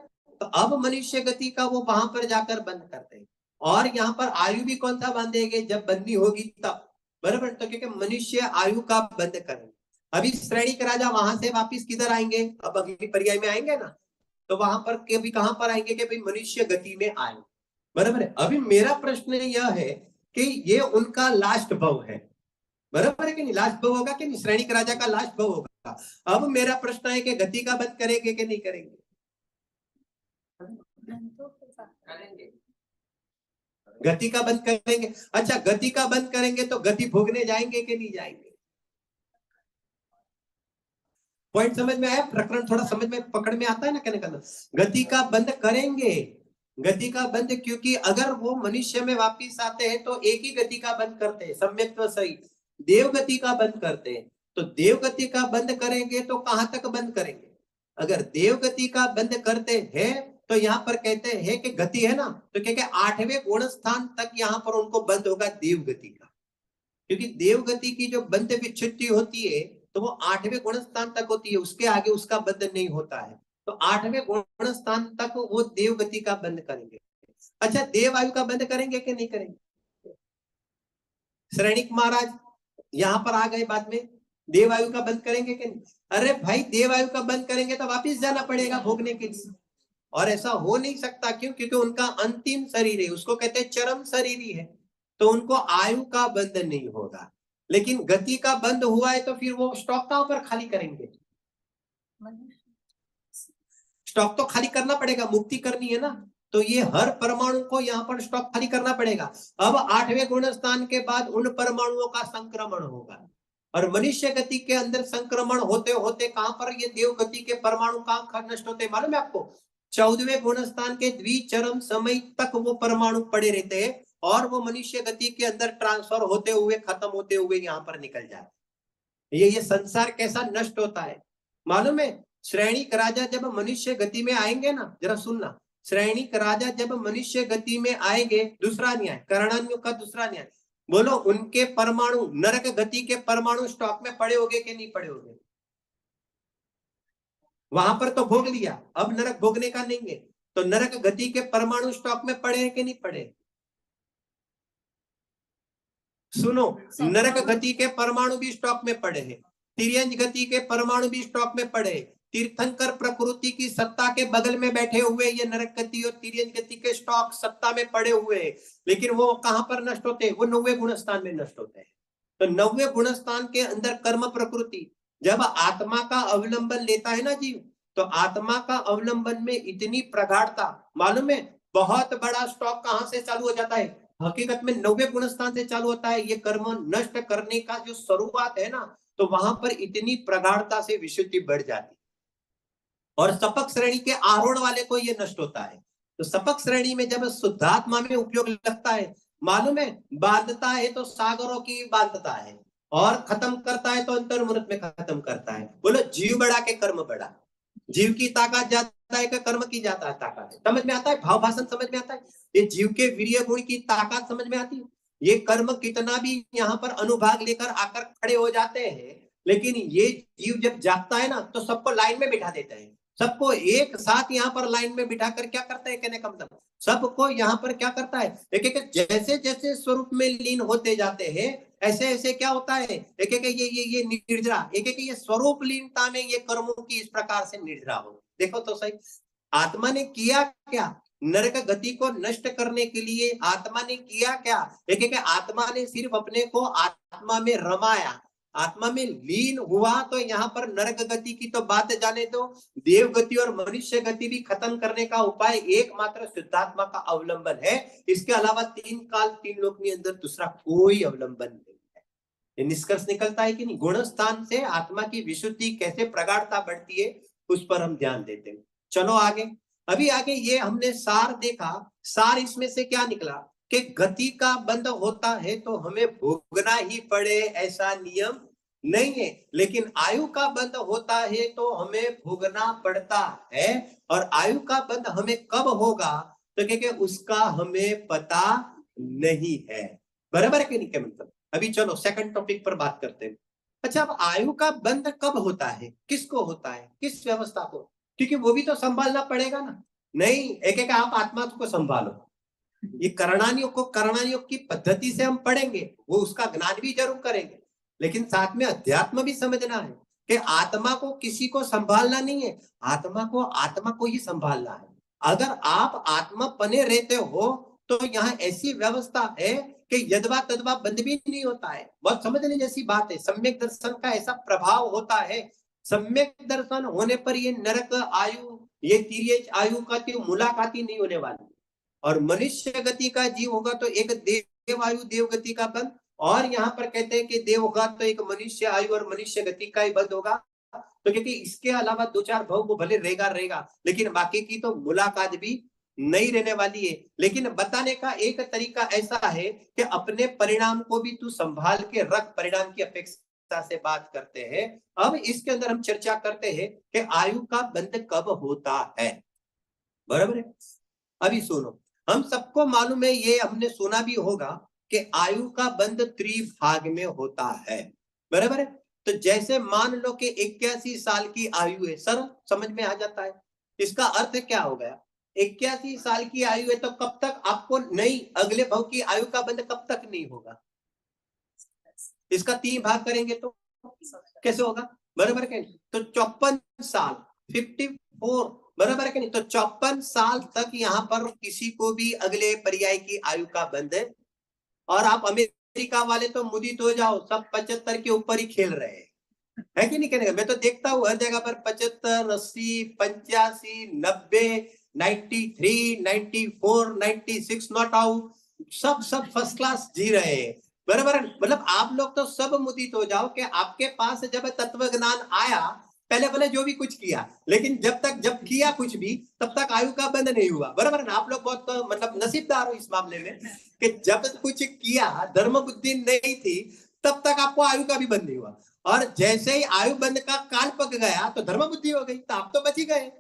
तो अब मनुष्य गति का वो वहां पर जाकर बंद करते हैं। और यहाँ पर आयु भी कौन सा बांधेंगे, जब बंदी होगी तब, बराबर। तो क्योंकि मनुष्य आयु का बंध करेंगे। अभी श्रेणिक राजा वहां से वापिस किधर आएंगे, अब अगली पर्याय में आएंगे ना, तो वहां पर कभी कहां पर आएंगे कि भाई मनुष्य गति में आए, बराबर है। अभी मेरा प्रश्न यह है कि ये उनका लास्ट भव है, बराबर है कि नहीं, लास्ट भव होगा कि नहीं, श्रेणिक राजा का लास्ट भव होगा। अब मेरा प्रश्न है कि गति का बंद करेंगे कि नहीं करेंगे, करेंगे, गति का बंद करेंगे। अच्छा, गति का बंद करेंगे तो गति भोगने जाएंगे कि नहीं जाएंगे, पॉइंट समझ में आया, प्रकरण थोड़ा समझ में पकड़ में आता है ना, कहने का गति का बंद करेंगे, गति का बंद, क्योंकि अगर वो मनुष्य में वापिस आते हैं तो एक ही गति का बंद करते हैं, सम्यक्त्व सही, देव गति का बंद करते हैं। तो देव गति का बंद करेंगे तो कहां तक बंद करेंगे, अगर देव गति का बंद करते हैं तो यहाँ पर कहते हैं कि गति है ना, तो क्या 8वें गुण स्थान तक यहाँ पर उनको बंद होगा देव गति का, क्योंकि देव गति की जो बंद विच्छुत्ति होती है तो वो 8वें गुण स्थान तक होती है, उसके आगे उसका बंध नहीं होता है। तो 8वें गुण स्थान तक वो देव गति का बंद करेंगे। अच्छा, देव आयु का बंद करेंगे कि नहीं करेंगे, श्रेणिक महाराज यहाँ पर आ गए बाद में, देव आयु का बंद करेंगे कि नहीं, अरे भाई देव आयु का बंद करेंगे तो वापिस जाना पड़ेगा भोगने के लिए, और ऐसा हो नहीं सकता, क्यों, क्योंकि उनका अंतिम शरीर है, उसको कहते हैं चरम शरीर ही है, तो उनको आयु का बंध नहीं होगा। लेकिन गति का बंद हुआ है तो फिर वो स्टॉक कहां पर खाली करेंगे, स्टॉक तो खाली करना पड़ेगा, मुक्ति करनी है ना, तो ये हर परमाणु को यहाँ पर स्टॉक खाली करना पड़ेगा। अब 8वें गुण स्थान के बाद उन परमाणुओं का संक्रमण होगा, और मनुष्य गति के अंदर संक्रमण होते होते कहां पर ये देव गति के परमाणु कहां नष्ट होते हैं मालूम है आपको, 14वें गुण स्थान के द्विचरम समय तक वो परमाणु पड़े रहते हैं, और वो मनुष्य गति के अंदर ट्रांसफर होते हुए खत्म होते हुए यहाँ पर निकल जाए। ये संसार कैसा नष्ट होता है मालूम है। श्रेणिक राजा जब मनुष्य गति में आएंगे ना, जरा सुनना, श्रेणिक राजा जब मनुष्य गति में आएंगे, दूसरा न्याय, करणान्यों का दूसरा न्याय, बोलो उनके परमाणु नरक गति के परमाणु स्टॉक में पड़े होंगे कि नहीं पड़े होंगे, वहां पर तो भोग लिया, अब नरक भोगने का नहीं है, तो नरक गति के परमाणु स्टॉक में पड़े हैं कि नहीं पड़े, सुनो, नरक गति के परमाणु भी स्टॉक में पड़े हैं, तिर्यंज गति के परमाणु भी स्टॉक में पड़े, तीर्थंकर प्रकृति की सत्ता के बगल में बैठे हुए ये नरक गति और तिर्यंज गति के स्टॉक सत्ता में पड़े हुए हैं, लेकिन वो कहां पर नष्ट होते हैं, वो 9वें गुण स्थान में नष्ट होते हैं। तो 9वें गुण स्थान के अंदर कर्म प्रकृति जब आत्मा का अवलंबन लेता है ना जीव, तो आत्मा का अवलंबन में इतनी प्रगाढ़ता मालूम है, बहुत बड़ा स्टॉक कहां से चालू हो जाता है, हकीकत में 9वें गुण स्थान से चालू होता है। ये कर्म नष्ट करने का जो शुरुआत है ना, तो वहां पर इतनी प्रगाढ़ता से विशुद्धि बढ़ जाती है, और सपक श्रेणी के आरोहण वाले को ये नष्ट होता है। तो सपक श्रेणी में जब शुद्धात्मा में उपयोग लगता है, मालूम है, बांधता है तो सागरों की बांधता है, और खत्म करता है तो अंतर्मुहूर्त में खत्म करता है। बोलो जीव बढ़ा के कर्म बढ़ा, जीव की ताकत ज्यादा है कि कर्म की ज्यादा ताकत है, समझ में आता है, भाव भाषण समझ में आता है, ये जीव के वीर्य गुण की ताकत समझ में आती है। ये कर्म कितना भी यहाँ पर अनुभाग लेकर आकर खड़े हो जाते हैं, लेकिन ये जीव जब जागता है ना तो सबको लाइन में बिठा देता है, सबको एक साथ यहाँ पर लाइन में बिठाकर क्या करता है, कहने का मतलब सबको यहाँ पर क्या करता है, एक जैसे जैसे स्वरूप में लीन होते जाते हैं, ऐसे ऐसे क्या होता है, एक एक ये निर्जरा, एक एक ये स्वरूप लीनता में ये कर्मों की इस प्रकार से निर्जरा हो। देखो तो सही, आत्मा ने किया क्या, नरक गति को नष्ट करने के लिए आत्मा ने किया क्या, एक एक आत्मा ने सिर्फ अपने को आत्मा में रमाया, आत्मा में लीन हुआ, तो यहाँ पर नरक गति की तो बात जाने दो, देव गति और मनुष्य गति भी खत्म करने का उपाय एकमात्र शुद्धात्मा का अवलंबन है, इसके अलावा 3 काल 3 लोक के अंदर दूसरा कोई अवलंबन नहीं है। ये निष्कर्ष निकलता है कि नहीं, गुण स्थान से आत्मा की विशुद्धि कैसे प्रगाढ़ता बढ़ती है उस पर हम ध्यान देते हैं। चलो आगे, अभी आगे ये हमने सार देखा, सार इसमें से क्या निकला कि गति का बंद होता है तो हमें भोगना ही पड़े ऐसा नियम नहीं है, लेकिन आयु का बंद होता है तो हमें भोगना पड़ता है, और आयु का बंद हमें कब होगा तो क्या उसका हमें पता नहीं है, बराबर है कि नहीं, क्या मतलब। अभी चलो सेकंड टॉपिक पर बात करते हैं। अच्छा, अब आयु का बंद कब होता है, किसको होता है, किस व्यवस्था को, क्योंकि वो भी तो संभालना पड़ेगा ना, नहीं एक एक आप आत्मा को संभालो, ये करणानियोग की पद्धति से हम पढ़ेंगे, वो उसका ज्ञान भी जरूर करेंगे, लेकिन साथ में अध्यात्म भी समझना है कि आत्मा को किसी को संभालना नहीं है, आत्मा को ही संभालना है। अगर आप आत्मा बने रहते हो तो यहाँ ऐसी व्यवस्था है कि यदवा तदवा बंद भी नहीं होता है। बहुत समझने जैसी बात है। सम्यक दर्शन का ऐसा प्रभाव होता है, सम्यक दर्शन होने पर ये नरक आयु, ये तिर्यक आयु का तो मुलाकात ही नहीं होने वाली। और मनुष्य गति का जीव होगा तो एक देव आयु देव गति का बंद, और यहाँ पर कहते हैं कि देव होगा तो एक मनुष्य आयु और मनुष्य गति का ही बंद होगा। तो क्योंकि इसके अलावा दो चार भव वो भले रहेगा, लेकिन बाकी की तो मुलाकात भी नहीं रहने वाली है। लेकिन बताने का एक तरीका ऐसा है कि अपने परिणाम को भी तू संभाल के रख, परिणाम की अपेक्षा से बात करते हैं। अब इसके अंदर हम चर्चा करते हैं कि आयु का बंद कब होता है। बराबर है। अभी सुनो, हम सबको मालूम है, ये हमने सुना भी होगा कि आयु का बंद त्रिभाग में होता है। बराबर है। तो जैसे मान लो कि 81 साल की आयु है, सर समझ में आ जाता है। इसका अर्थ क्या हो गया? 81 साल की आयु है तो कब तक आपको नहीं, अगले भव की आयु का बंद कब तक नहीं होगा? इसका 3 भाग करेंगे तो कैसे होगा? बराबर है। तो 54 साल 54, बराबर है कि नहीं? तो 54 साल तक यहाँ पर किसी को भी अगले पर्याय की आयु का बंद है। और आप अमेरिका वाले तो मुदित हो जाओ, सब 75 के ऊपर ही खेल रहे हैं, है कि नहीं? कहने मैं तो देखता हूँ हर जगह पर 75, 80, 85, 90, 93, 94, 96 नॉट आउट, सब फर्स्ट क्लास जी रहे हैं। बराबर। मतलब आप लोग तो सब मुदित हो जाओ कि आपके पास जब तत्व ज्ञान आया, पहले भले जो भी कुछ किया, लेकिन जब किया कुछ भी, तब तक आयु का बंद नहीं हुआ। बराबर ना? आप लोग बहुत मतलब नसीबदार हो इस मामले में कि जब कुछ किया, धर्म बुद्धि नहीं थी, तब तक आपको आयु का भी बंद नहीं हुआ। और जैसे ही आयु बंद का काल पक गया तो धर्म बुद्धि हो गई, तो आप तो बच ही गए,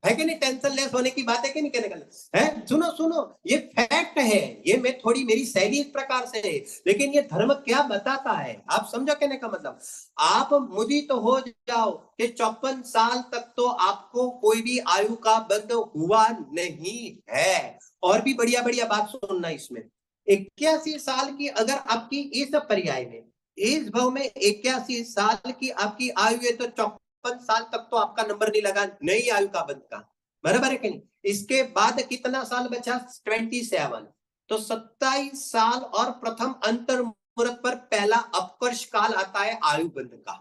है कि नहीं? टेंशन लेस होने की बात है कि नहीं? कहने का है। सुनो, ये फैक्ट है, ये मैं थोड़ी मेरी शैली इस प्रकार से है, लेकिन ये धर्म क्या बताता है आप समझो। कहने का मतलब आप मुदित तो हो जाओ कि 54 साल तक तो आपको कोई भी आयु का बंद हुआ नहीं है। और भी बढ़िया बढ़िया बात सुनना इसमें, 81 साल की अगर आपकी इस पर्याय में, इस भाव में 81 साल की आपकी आयु है, तो 54 साल तक तो आपका नंबर नहीं लगा नई आयु का बंद का। बराबर है कि नहीं? इसके बाद कितना साल बचा? 27। तो 27 साल और प्रथम अंतर मुहूर्त पर पहला अपकर्ष काल आता है आयु बंद का।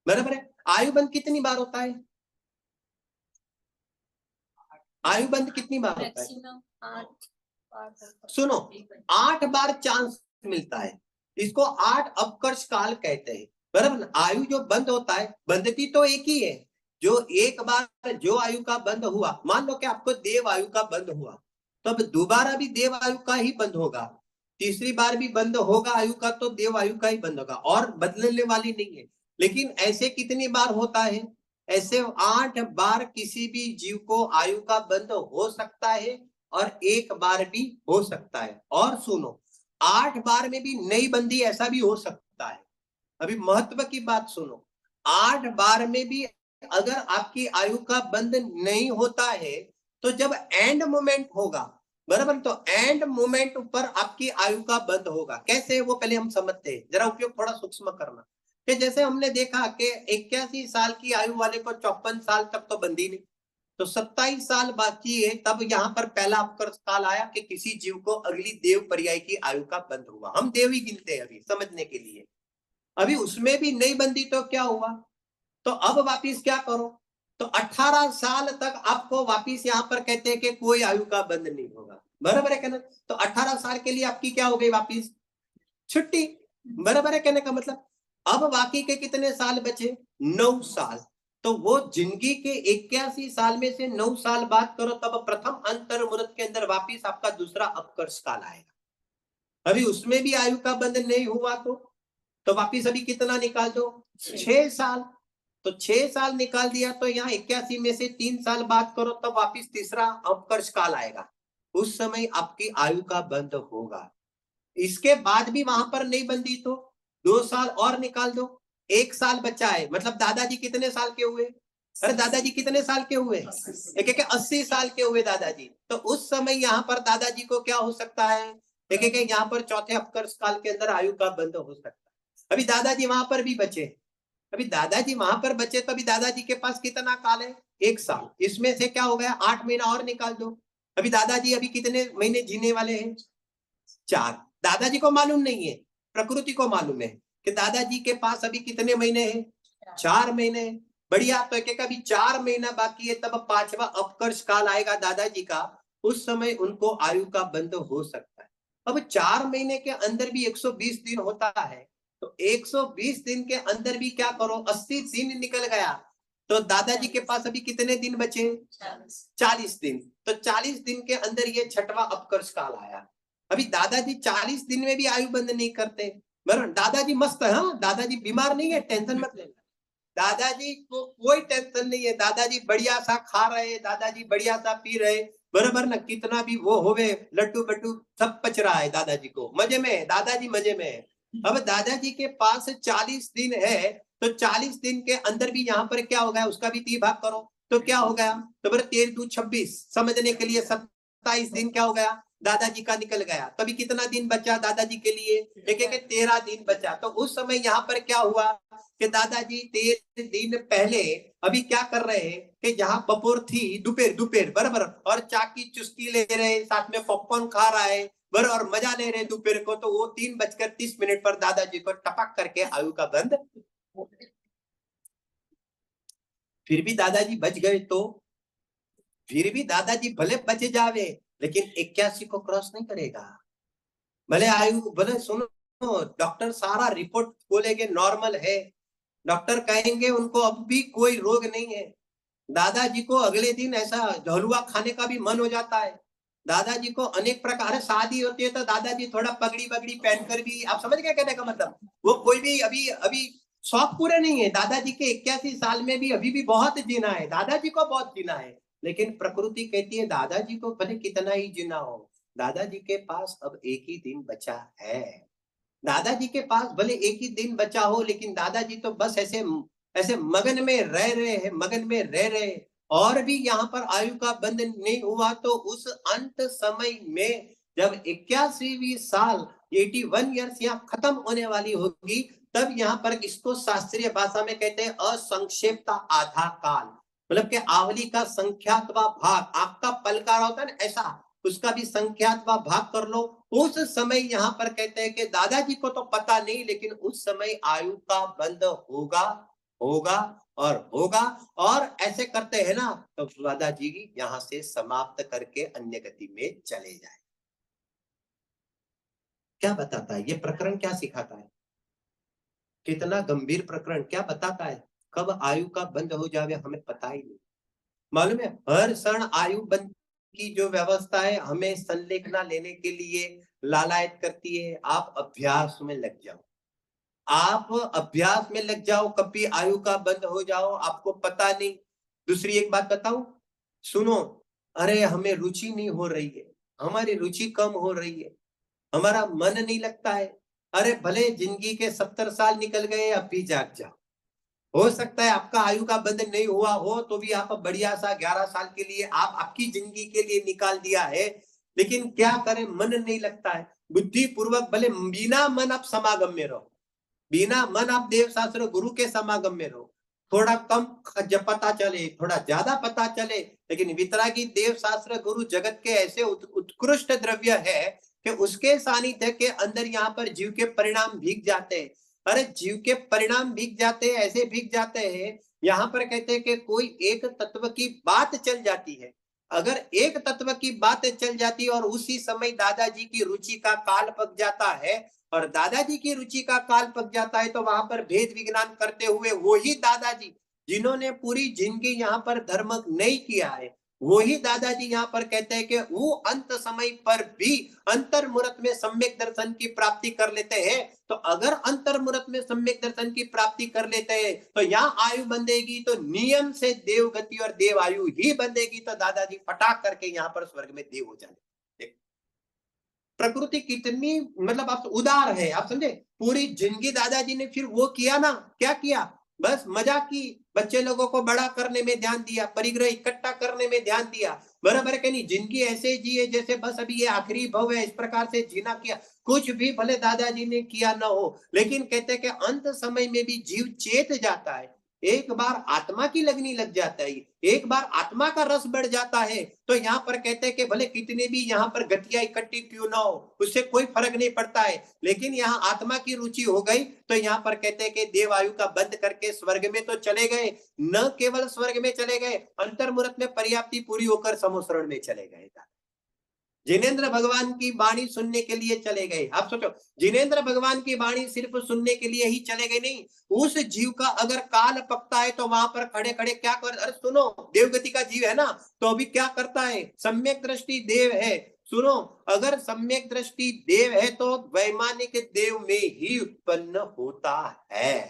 बराबर है। आयु बंद कितनी बार होता है? आयु बंद कितनी बार होता है? सुनो, 8 बार चांस मिलता है, इसको 8 अपकर्ष काल कहते हैं। बराबर। आयु जो बंद होता है, बंदती तो एक ही है। जो एक बार जो आयु का बंद हुआ, मान लो कि आपको देव आयु का बंद हुआ, तो अब दोबारा भी देव आयु का ही बंद होगा, तीसरी बार भी बंद होगा आयु का तो देव आयु का ही बंद होगा, और बदलने वाली नहीं है। लेकिन ऐसे कितनी बार होता है? ऐसे 8 बार किसी भी जीव को आयु का बंद हो सकता है, और एक बार भी हो सकता है। और सुनो, 8 बार में भी नई बंदी ऐसा भी हो सकता है। अभी महत्व की बात सुनो, 8 बार में भी अगर आपकी आयु का बंद नहीं होता है, तो जब एंड मोमेंट होगा, बराबर, तो एंड मोमेंट पर आपकी आयु का बंद होगा। कैसे? वो पहले हम समझते हैं, जरा उपयोग थोड़ा सूक्ष्म करना। कि जैसे हमने देखा कि 81 साल की आयु वाले को 54 साल तक तो बंदी नहीं, तो 27 साल बाकी है, तब यहाँ पर पहला अपकर्ष काल आया कि किसी जीव को अगली देव पर्याय की आयु का बंद हुआ। हम देव ही गिनते हैं अभी समझने के लिए। अभी उसमें भी नहीं बंदी तो क्या हुआ? तो अब वापिस क्या करो? तो 18 साल तक आपको वापिस यहाँ पर कहते हैं कि कोई आयु का बंद नहीं होगा। बराबर है कहना? तो 18 साल के लिए आपकी क्या हो गई? वापिस छुट्टी। बराबर है कहने का मतलब? अब बाकी के कितने साल बचे? 9 साल। तो वो जिंदगी के 81 साल में से 9 साल बात करो, तब प्रथम अंतर मुहूर्त के अंदर वापिस आपका दूसरा अपकर्ष काल आएगा। अभी उसमें भी आयु का बंद नहीं हुआ तो वापिस अभी कितना निकाल दो? 6 साल। तो 6 साल निकाल दिया, तो यहाँ 81 में से 3 साल बात करो, तब वापिस तीसरा अपकर्ष काल आएगा। उस समय आपकी आयु का बंद होगा। इसके बाद भी वहां पर नहीं बंदी तो 2 साल और निकाल दो, 1 साल बचा है। मतलब दादाजी कितने साल के हुए? अरे दादाजी कितने साल के हुए? एक एक 80 साल के हुए दादाजी। तो उस समय यहाँ पर दादाजी को क्या हो सकता है? एक एक यहाँ पर चौथे अपकर्ष काल के अंदर आयु का बंध हो सकता है। अभी दादाजी वहां पर भी बचे, अभी दादाजी वहां पर बचे तो अभी दादाजी के पास कितना काल है? 1 साल। इसमें से क्या हो गया? 8 महीना और निकाल दो। अभी दादाजी अभी कितने महीने जीने वाले हैं? 4। दादाजी को मालूम नहीं है, प्रकृति को मालूम है कि दादाजी के पास अभी कितने महीने हैं? 4 महीने। बढ़िया। तो एक अभी 4 महीना बाकी है, तब 5वां अपकर्ष काल आएगा दादाजी का। उस समय उनको आयु का बंध हो सकता है। अब 4 महीने के अंदर भी 120 दिन होता है, तो 120 दिन के अंदर भी क्या करो, 80 दिन निकल गया, तो दादाजी के पास अभी कितने दिन बचे? 40 दिन। तो 40 दिन के अंदर ये 6वां अपकर्ष काल आया। अभी दादाजी 40 दिन में भी आयु बंद नहीं करते। बराबर। दादाजी मस्त है, हाँ, दादाजी बीमार नहीं है, टेंशन मत लेना। दादाजी को कोई टेंशन नहीं है, दादाजी बढ़िया सा खा रहे, दादाजी बढ़िया सा पी रहे, बराबर ना, कितना भी वो होवे, लड्डू बड्डू सब पच रहा है, दादाजी को मजे में है, दादाजी मजे में है। अब दादाजी के पास 40 दिन है, तो 40 दिन के अंदर भी यहाँ पर क्या हो गया, उसका भी 3 भाग करो तो क्या हो गया, तो बड़ा 13 2 26, समझने के लिए 27 दिन क्या हो गया, दादाजी का निकल गया। तभी कितना दिन बचा दादाजी के लिए? एक एक 13 दिन बचा। तो उस समय यहाँ पर क्या हुआ कि दादाजी 13 दिन पहले अभी क्या कर रहे हैं कि जहाँ बपोर थी, दोपहर दोपहर बराबर, और चा की चुस्की ले रहे, साथ में पॉपकॉर्न खा रहा है बराबर, और मजा ले रहे दोपहर को, तो वो 3:30 पर दादाजी को टपक करके आयु का बंद। फिर भी दादाजी बच गए, तो फिर भी दादाजी भले बच जावे, लेकिन 81 को क्रॉस नहीं करेगा। भले आयु, भले सुनो, डॉक्टर सारा रिपोर्ट बोलेंगे नॉर्मल है, डॉक्टर कहेंगे उनको अब भी कोई रोग नहीं है, दादाजी को अगले दिन ऐसा हलवा खाने का भी मन हो जाता है। दादाजी को अनेक प्रकार शादी होती है, तो दादाजी थोड़ा पगड़ी बगड़ी पहनकर भी, आप समझ गए कहने का मतलब, वो कोई भी अभी अभी शौक पूरे नहीं है। दादाजी के 81 साल में भी अभी भी बहुत जीना है, दादाजी को बहुत जीना है, लेकिन प्रकृति कहती है दादाजी को भले कितना ही जीना हो, दादाजी के पास अब एक ही दिन बचा है। दादाजी के पास भले एक ही दिन बचा हो, लेकिन दादाजी तो बस ऐसे ऐसे मगन में रह रहे हैं, मगन में रह रहे, और भी यहाँ पर आयु का बंध नहीं हुआ। तो उस अंत समय में जब 81वीं साल 81 ईयर्स यहाँ खत्म होने वाली होगी, तब यहाँ पर इसको शास्त्रीय भाषा में कहते हैं असंक्षेपता आधा काल, मतलब कि आवली का संख्यात्वा भाग, आपका पलकार होता है ना ऐसा, उसका भी संख्यात्वा भाग कर लो। उस समय यहाँ पर कहते हैं कि दादाजी को तो पता नहीं, लेकिन उस समय आयु का बंध होगा, होगा और होगा, और ऐसे करते हैं ना, तो दादाजी यहाँ से समाप्त करके अन्य गति में चले जाए। क्या बताता है ये प्रकरण, क्या सिखाता है? कितना गंभीर प्रकरण, क्या बताता है? कब आयु का बंद हो जावे हमें पता ही नहीं। मालूम है, हर क्षण आयु बंद की जो व्यवस्था है हमें संलेखना लेने के लिए लालायत करती है। आप अभ्यास में लग जाओ, आप अभ्यास में लग जाओ, कभी आयु का बंद हो जाओ, आपको पता नहीं। दूसरी एक बात बताऊं, सुनो, अरे हमें रुचि नहीं हो रही है, हमारी रुचि कम हो रही है, हमारा मन नहीं लगता है। अरे भले जिंदगी के 70 साल निकल गए, अब भी जाग जाओ। हो सकता है आपका आयु का बंधन नहीं हुआ हो, तो भी आप बढ़िया सा 11 साल के लिए आप आपकी जिंदगी के लिए निकाल दिया है, लेकिन क्या करें, मन नहीं लगता है। बुद्धि पूर्वक भले बिना मन आप समागम में रहो, बिना मन आप देव शास्त्र गुरु के समागम में रहो, थोड़ा कम जब पता चले, थोड़ा ज्यादा पता चले, लेकिन वितरागी देव शास्त्र गुरु जगत के ऐसे उत्कृष्ट द्रव्य है कि उसके सानिध्य के अंदर यहाँ पर जीव के परिणाम भीग जाते हैं। अरे जीव के परिणाम भीग जाते हैं, ऐसे भीग जाते हैं, यहाँ पर कहते हैं कि कोई एक तत्व की बात चल जाती है। अगर एक तत्व की बात चल जाती है और उसी समय दादाजी की रुचि का काल पक जाता है, और दादाजी की रुचि का काल पक जाता है, तो वहां पर भेद विज्ञान करते हुए वही दादाजी जिन्होंने पूरी जिंदगी यहाँ पर धर्म नहीं किया है, वही दादाजी यहाँ पर कहते हैं कि वो अंत समय पर भी अंतर्मुहूर्त में सम्यक दर्शन की प्राप्ति कर लेते हैं। तो अगर अंतर्मुहूर्त में सम्यक दर्शन की प्राप्ति कर लेते हैं, तो यहाँ आयु बंधेगी, तो नियम से देव गति और देव आयु ही बंधेगी, तो दादाजी फटाक करके यहाँ पर स्वर्ग में देव हो जाए। प्रकृति कितनी मतलब आप उदार है, आप समझे, पूरी जिंदगी दादाजी ने फिर वो किया ना, क्या किया, बस मजा की, बच्चे लोगों को बड़ा करने में ध्यान दिया, परिग्रह इकट्ठा करने में ध्यान दिया, बराबर है कि नहीं? जिंदगी ऐसे जिए जैसे बस अभी ये आखिरी भव है, इस प्रकार से जीना किया। कुछ भी भले दादाजी ने किया ना हो, लेकिन कहते हैं कि अंत समय में भी जीव चेत जाता है। एक बार आत्मा की लगनी लग जाता है, एक बार आत्मा का रस बढ़ जाता है, तो यहाँ पर कहते हैं कि भले कितने भी यहाँ पर गतियां इकट्ठी क्यों ना हो, उससे कोई फर्क नहीं पड़ता है, लेकिन यहाँ आत्मा की रुचि हो गई तो यहाँ पर कहते हैं कि देवायु का बंद करके स्वर्ग में तो चले गए, न केवल स्वर्ग में चले गए, अंतर्मुहूर्त में पर्याप्ति पूरी होकर समोसरण में चले गए। जिनेंद्र भगवान की वाणी सुनने के लिए चले गए। आप सोचो, जिनेंद्र भगवान की वाणी सिर्फ सुनने के लिए ही चले गए नहीं, उस जीव का अगर काल पकता है तो वहां पर खड़े खड़े क्या कर, अरे सुनो, देवगति का जीव है ना, तो अभी क्या करता है, सम्यक दृष्टि देव है। सुनो, अगर सम्यक दृष्टि देव है तो वैमानिक देव में ही उत्पन्न होता है।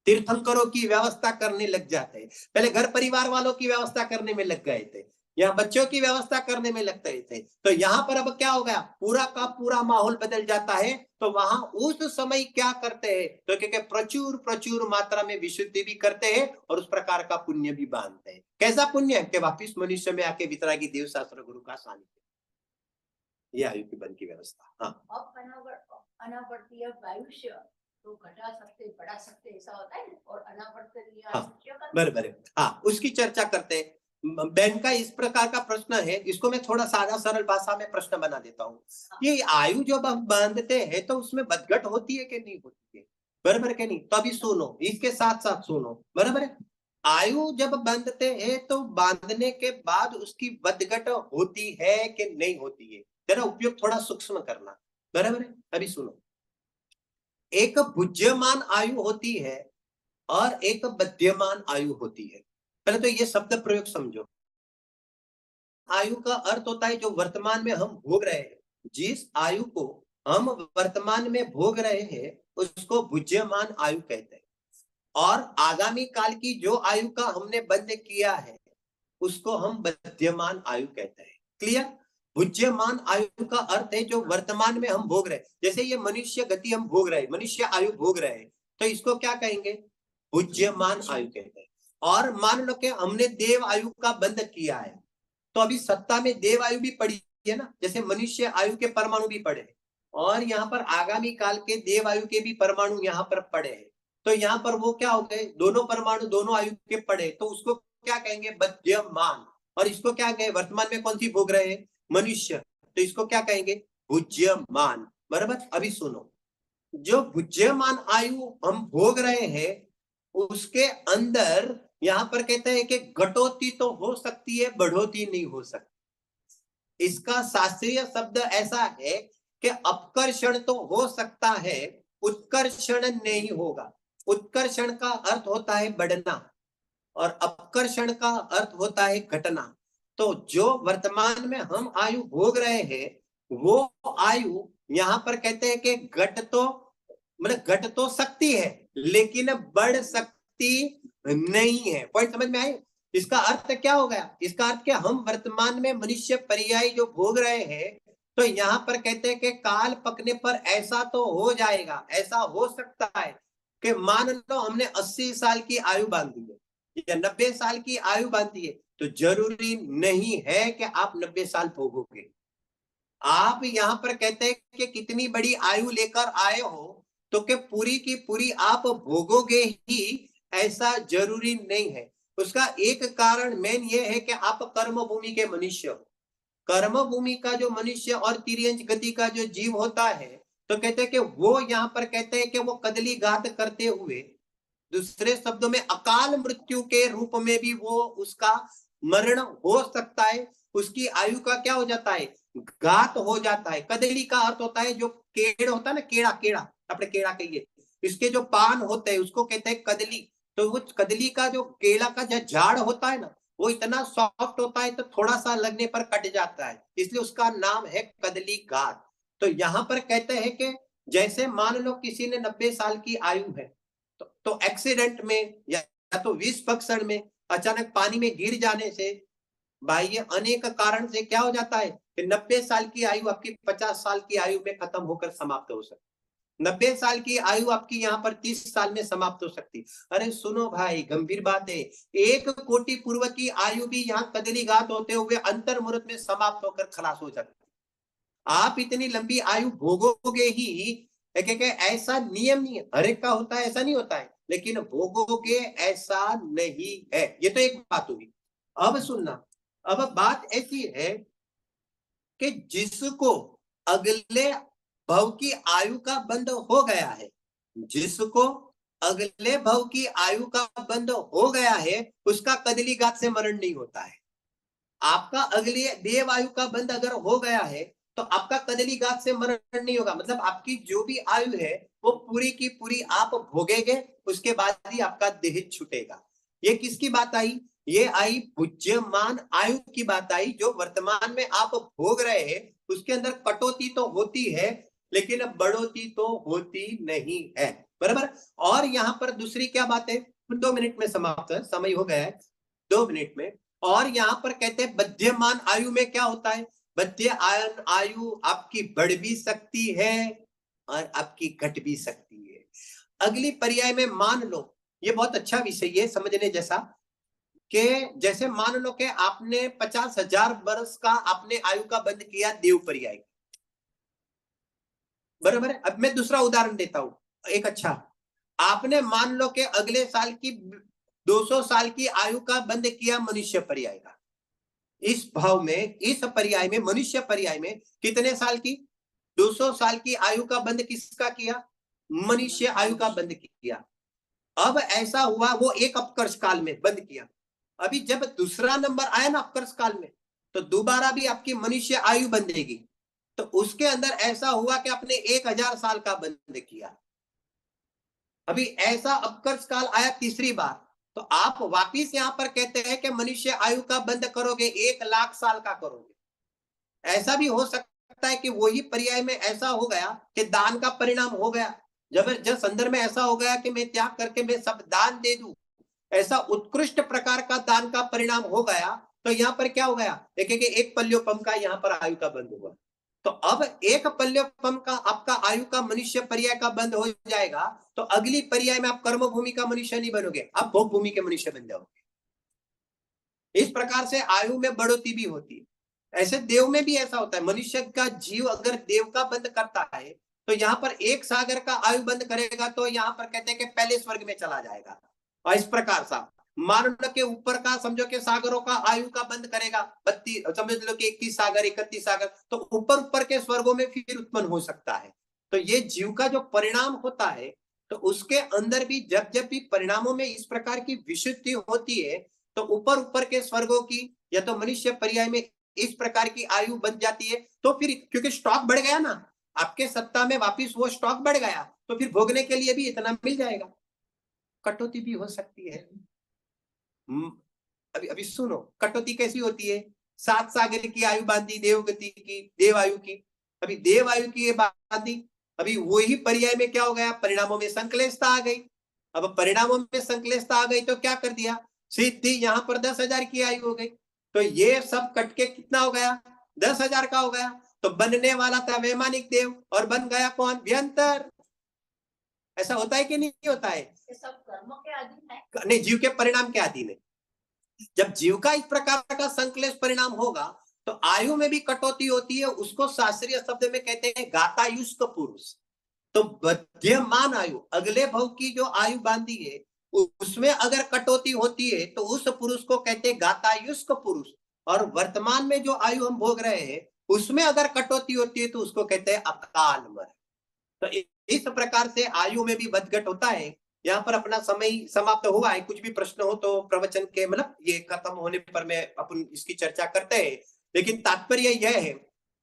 तीर्थंकरों की व्यवस्था करने लग जाते हैं, पहले घर परिवार वालों की व्यवस्था करने में लग गए थे, यहाँ बच्चों की व्यवस्था करने में लगते थे, तो यहाँ पर अब क्या हो गया, पूरा का पूरा माहौल बदल जाता है। तो वहां उस समय क्या करते हैं, तो क्योंकि प्रचुर प्रचुर मात्रा में विशुद्धि भी करते हैं और उस प्रकार का पुण्य भी बांधते हैं। कैसा पुण्य है कि वापिस मनुष्य में आके वितरागी देव शास्त्र गुरु का सानिध्य, यह आयु की बन की व्यवस्था। हाँ, अनावर्तीय आयुष्य तो घटा सकते बढ़ा सकते ऐसा होता है, और अनावर्तनीय आयुष्य का बराबर है। हाँ, उसकी चर्चा करते हैं। बहन का इस प्रकार का प्रश्न है, इसको मैं थोड़ा सादा सरल भाषा में प्रश्न बना देता हूँ। ये आयु जब हम बांधते हैं तो उसमें बदघट होती है कि नहीं होती है, बराबर के नहीं? तो अभी सुनो, इसके साथ साथ सुनो, बराबर है? आयु जब बांधते हैं तो बांधने के बाद उसकी बदघट होती है कि नहीं होती है, जरा उपयोग थोड़ा सूक्ष्म करना, बराबर है? अभी सुनो, एक बुद्धिमान आयु होती है और एक बद्यमान आयु होती है। पहले तो ये शब्द प्रयोग समझो। आयु का अर्थ होता है जो वर्तमान में हम भोग रहे हैं, जिस आयु को हम वर्तमान में भोग रहे हैं उसको बुद्धिमान आयु कहते हैं, और आगामी काल की जो आयु का हमने बंद किया है उसको हम बद्यमान आयु कहते हैं। क्लियर? बुद्धिमान आयु का अर्थ है जो वर्तमान में हम भोग रहे हैं, जैसे ये मनुष्य गति हम भोग रहे हैं, मनुष्य आयु भोग रहे हैं, तो इसको क्या कहेंगे, बुद्धिमान आयु कहते हैं। और मान लो कि हमने देव आयु का बंद किया है, तो अभी सत्ता में देव आयु भी पड़ी है ना, जैसे मनुष्य आयु के परमाणु भी पड़े हैं, और यहाँ पर आगामी काल के देव आयु के भी परमाणु यहाँ पर पड़े हैं, तो यहाँ पर वो क्या हो गए, दोनों परमाणु दोनों आयु के पड़े, तो उसको क्या कहेंगे, बद्यमान। और इसको क्या कहें, वर्तमान में कौन सी भोग रहे हैं, मनुष्य, तो इसको क्या कहेंगे, बुद्धिमान। बराबर? अभी सुनो, जो बुद्धिमान आयु हम भोग रहे हैं उसके अंदर यहाँ पर कहते हैं कि घटोती तो हो सकती है, बढ़ोती नहीं हो सकती। इसका शास्त्रीय शब्द ऐसा है कि अपकर्षण तो हो सकता है, उत्कर्षण नहीं होगा। उत्कर्षण का अर्थ होता है बढ़ना और अपकर्षण का अर्थ होता है घटना। तो जो वर्तमान में हम आयु भोग रहे हैं वो आयु यहाँ पर कहते हैं कि घट तो मतलब घट तो सकती है लेकिन बढ़ सकती नहीं है। पॉइंट समझ में आई? इसका अर्थ क्या हो गया, इसका अर्थ क्या, हम वर्तमान में मनुष्य पर्याय जो भोग रहे हैं, तो यहाँ पर कहते हैं कि काल पकने पर ऐसा तो हो जाएगा, ऐसा हो सकता है कि मान लो हमने 80 साल की आयु बांधी है या 90 साल की आयु बांधी है, तो जरूरी नहीं है कि आप 90 साल भोगोगे। आप यहाँ पर कहते हैं कि कितनी बड़ी आयु लेकर आए हो तो कि पूरी की पूरी आप भोगोगे ही, ऐसा जरूरी नहीं है। उसका एक कारण मेन ये है कि आप कर्म भूमि के मनुष्य हो। कर्म भूमि का जो मनुष्य और तिर्यंच गति का जो जीव होता है, तो कहते हैं कि वो यहाँ पर कहते हैं कि वो कदली घात करते हुए, दूसरे शब्दों में अकाल मृत्यु के रूप में भी वो उसका मरण हो सकता है, उसकी आयु का क्या हो जाता है, घात हो जाता है। कदली का अर्थ होता है जो केड़ होता है ना, केड़ा, केड़ा अपने केड़ा कहिए, इसके जो पान होते हैं उसको कहते हैं कदली। तो वो कदली का जो केला का जो झाड़ होता है ना, वो इतना सॉफ्ट होता है तो थोड़ा सा लगने पर कट जाता है, इसलिए उसका नाम है कदली घात। तो यहाँ पर कहते हैं कि जैसे मान लो किसी ने 90 साल की आयु है, तो एक्सीडेंट में या तो विस्फोटन में अचानक पानी में गिर जाने से, बाह्य अनेक कारण से क्या हो जाता है कि 90 साल की आयु आपकी 50 साल की आयु में खत्म होकर समाप्त हो सकती है। 90 साल की आयु आपकी यहाँ पर 30 साल में समाप्त हो सकती। अरे सुनो भाई, गंभीर बात है। 1 कोटि पूर्व की आयु भी यहाँ कदलीघात होते हुए अंतर मुहूर्त में समाप्त होकर खलास हो जाती। आप इतनी लंबी आयु भोगोगे ही, ऐसा नियम नहीं है, हर एक का होता है ऐसा नहीं होता है, लेकिन भोगोगे ऐसा नहीं है। ये तो एक बात हुई। अब सुनना, अब बात ऐसी है कि जिसको अगले भव की आयु का बंध हो गया है, जिसको अगले भव की आयु का बंध हो गया है, उसका कदली घात से मरण नहीं होता है। आपका अगले देव आयु का बंध अगर हो गया है, तो आपका कदली घात से मरण नहीं होगा। मतलब आपकी जो भी आयु है वो पूरी की पूरी आप भोगेंगे, उसके बाद ही आपका देह छूटेगा। ये किसकी बात आई? ये आई पूज्यमान आयु की बात आई। जो वर्तमान में आप भोग रहे हैं उसके अंदर कटौती तो होती है, लेकिन बढ़ोती तो होती नहीं है। बराबर। और यहाँ पर दूसरी क्या बात है, 2 मिनट में समाप्त है, समय हो गया है, 2 मिनट में। और यहाँ पर कहते हैं बध्यमान आयु में क्या होता है? बध्य आयु आपकी बढ़ भी सकती है और आपकी घट भी सकती है। अगली पर्याय में मान लो, ये बहुत अच्छा विषय है समझने जैसा, कि जैसे मान लो कि आपने 50,000 वर्ष का आपने आयु का बंध किया देव पर्याय, बराबर है। अब मैं दूसरा उदाहरण देता हूं, एक अच्छा, आपने मान लो कि अगले साल की 200 साल की आयु का बंध किया मनुष्य पर्याय का। इस भाव में, इस पर्याय में, मनुष्य पर्याय में कितने साल की? 200 साल की आयु का बंध किसका किया? मनुष्य आयु का बंध किया। अब ऐसा हुआ, वो एक अपकर्ष काल में बंद किया। अभी जब दूसरा नंबर आया ना अपकर्ष काल में, तो दोबारा भी आपकी मनुष्य आयु बंधेगी। तो उसके अंदर ऐसा हुआ कि आपने 1000 साल का बंद किया। अभी ऐसा अपकर्ष काल आया तीसरी बार, तो आप वापिस यहां पर कहते हैं कि मनुष्य आयु का बंद करोगे, 1,00,000 साल का करोगे। ऐसा भी हो सकता है कि वही पर्याय में ऐसा हो गया कि दान का परिणाम हो गया, जब संदर्भ में ऐसा हो गया कि मैं त्याग करके मैं सब दान दे दूं, ऐसा उत्कृष्ट प्रकार का दान का परिणाम हो गया। तो यहाँ पर क्या हो गया? देखिए कि एक पल्योपम का यहाँ पर आयु का बंद हुआ। तो अब एक पल्योपम का आपका आयु का मनुष्य पर्याय का बंद हो जाएगा, तो अगली पर्याय में आप कर्म भूमि का मनुष्य नहीं बनोगे, आप भोग भूमि के मनुष्य बन जाओगे। इस प्रकार से आयु में बढ़ोतरी भी होती है। ऐसे देव में भी ऐसा होता है। मनुष्य का जीव अगर देव का बंद करता है, तो यहाँ पर एक सागर का आयु बंद करेगा, तो यहाँ पर कहते हैं कि पहले स्वर्ग में चला जाएगा। और इस प्रकार सा मानव के ऊपर का समझो कि सागरों का आयु का बंद करेगा, 32 समझ लो कि 21 सागर 31 सागर, तो ऊपर ऊपर के स्वर्गों में फिर उत्पन्न हो सकता है। तो ये जीव का जो परिणाम होता है, तो उसके अंदर भी जब जब भी परिणामों में इस प्रकार की विशुद्धि होती है, तो ऊपर ऊपर के स्वर्गों की या तो मनुष्य पर्याय में इस प्रकार की आयु बन जाती है। तो फिर क्योंकि स्टॉक बढ़ गया ना, आपके सत्ता में वापिस वो स्टॉक बढ़ गया, तो फिर भोगने के लिए भी इतना मिल जाएगा। कटौती भी हो सकती है। अभी अभी सुनो, कटौती कैसी होती है? 7 सागर की आयु बांधी देवगति की, देव आयु की। अभी देव आयु की ये बांधी, अभी वही पर्याय में क्या हो गया? परिणामों में संकलेशता आ गई। अब परिणामों में संकलेशता आ गई तो क्या कर दिया? सिद्धि यहां पर 10,000 की आयु हो गई। तो ये सब कट के कितना हो गया? 10,000 का हो गया। तो बनने वाला था वैमानिक देव और बन गया कौन? व्यंतर। ऐसा होता है कि नहीं होता है? ये सब कर्मों के अधीन है। नहीं, जीव के परिणाम के अधीन है। जब जीव का इस प्रकार का संकलेश परिणाम होगा, तो आयु में भी कटौती होती है। उसको शास्त्रीय शब्द में कहते हैं गातायुष्क पुरुष। तो बध्यमान आयु, अगले भव की जो आयु बांधी है, उसमें अगर कटौती होती है तो उस पुरुष को कहते हैं गातायुष्क पुरुष। और वर्तमान में जो आयु हम भोग रहे हैं, उसमें अगर कटौती होती है तो उसको कहते हैं अकाल मरण। तो इस प्रकार से आयु में भी बदघट होता है। यहाँ पर अपना समय समाप्त हुआ है। कुछ भी प्रश्न हो तो प्रवचन के मतलब ये खत्म होने पर मैं अपन इसकी चर्चा करते हैं। लेकिन तात्पर्य यह है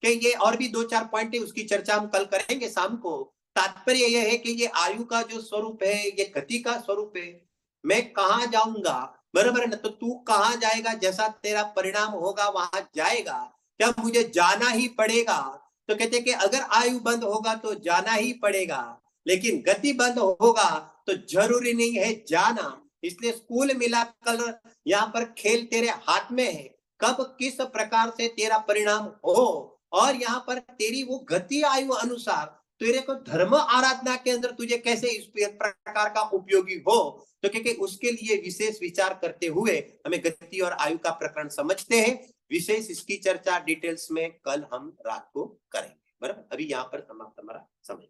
कि ये और भी 2-4 पॉइंट है, उसकी चर्चा हम कल करेंगे शाम को। तात्पर्य यह है कि ये आयु का जो स्वरूप है, ये गति का स्वरूप है। मैं कहाँ जाऊंगा, बराबर है ना? तो तू कहाँ जाएगा, जैसा तेरा परिणाम होगा वहां जाएगा। क्या मुझे जाना ही पड़ेगा? तो कहते कि अगर आयु बंद होगा तो जाना ही पड़ेगा, लेकिन गति बंद होगा तो जरूरी नहीं है जाना। इसलिए स्कूल मिलाकर यहाँ पर खेल तेरे हाथ में है, कब किस प्रकार से तेरा परिणाम हो। और यहाँ पर तेरी वो गति आयु अनुसार तेरे को धर्म आराधना के अंदर तुझे कैसे इस प्रकार का उपयोगी हो, तो क्योंकि उसके लिए विशेष विचार करते हुए हमें गति और आयु का प्रकरण समझते हैं। विशेष इसकी चर्चा डिटेल्स में कल हम रात को करेंगे। बराबर, अभी यहाँ पर समाप्त हमारा समय।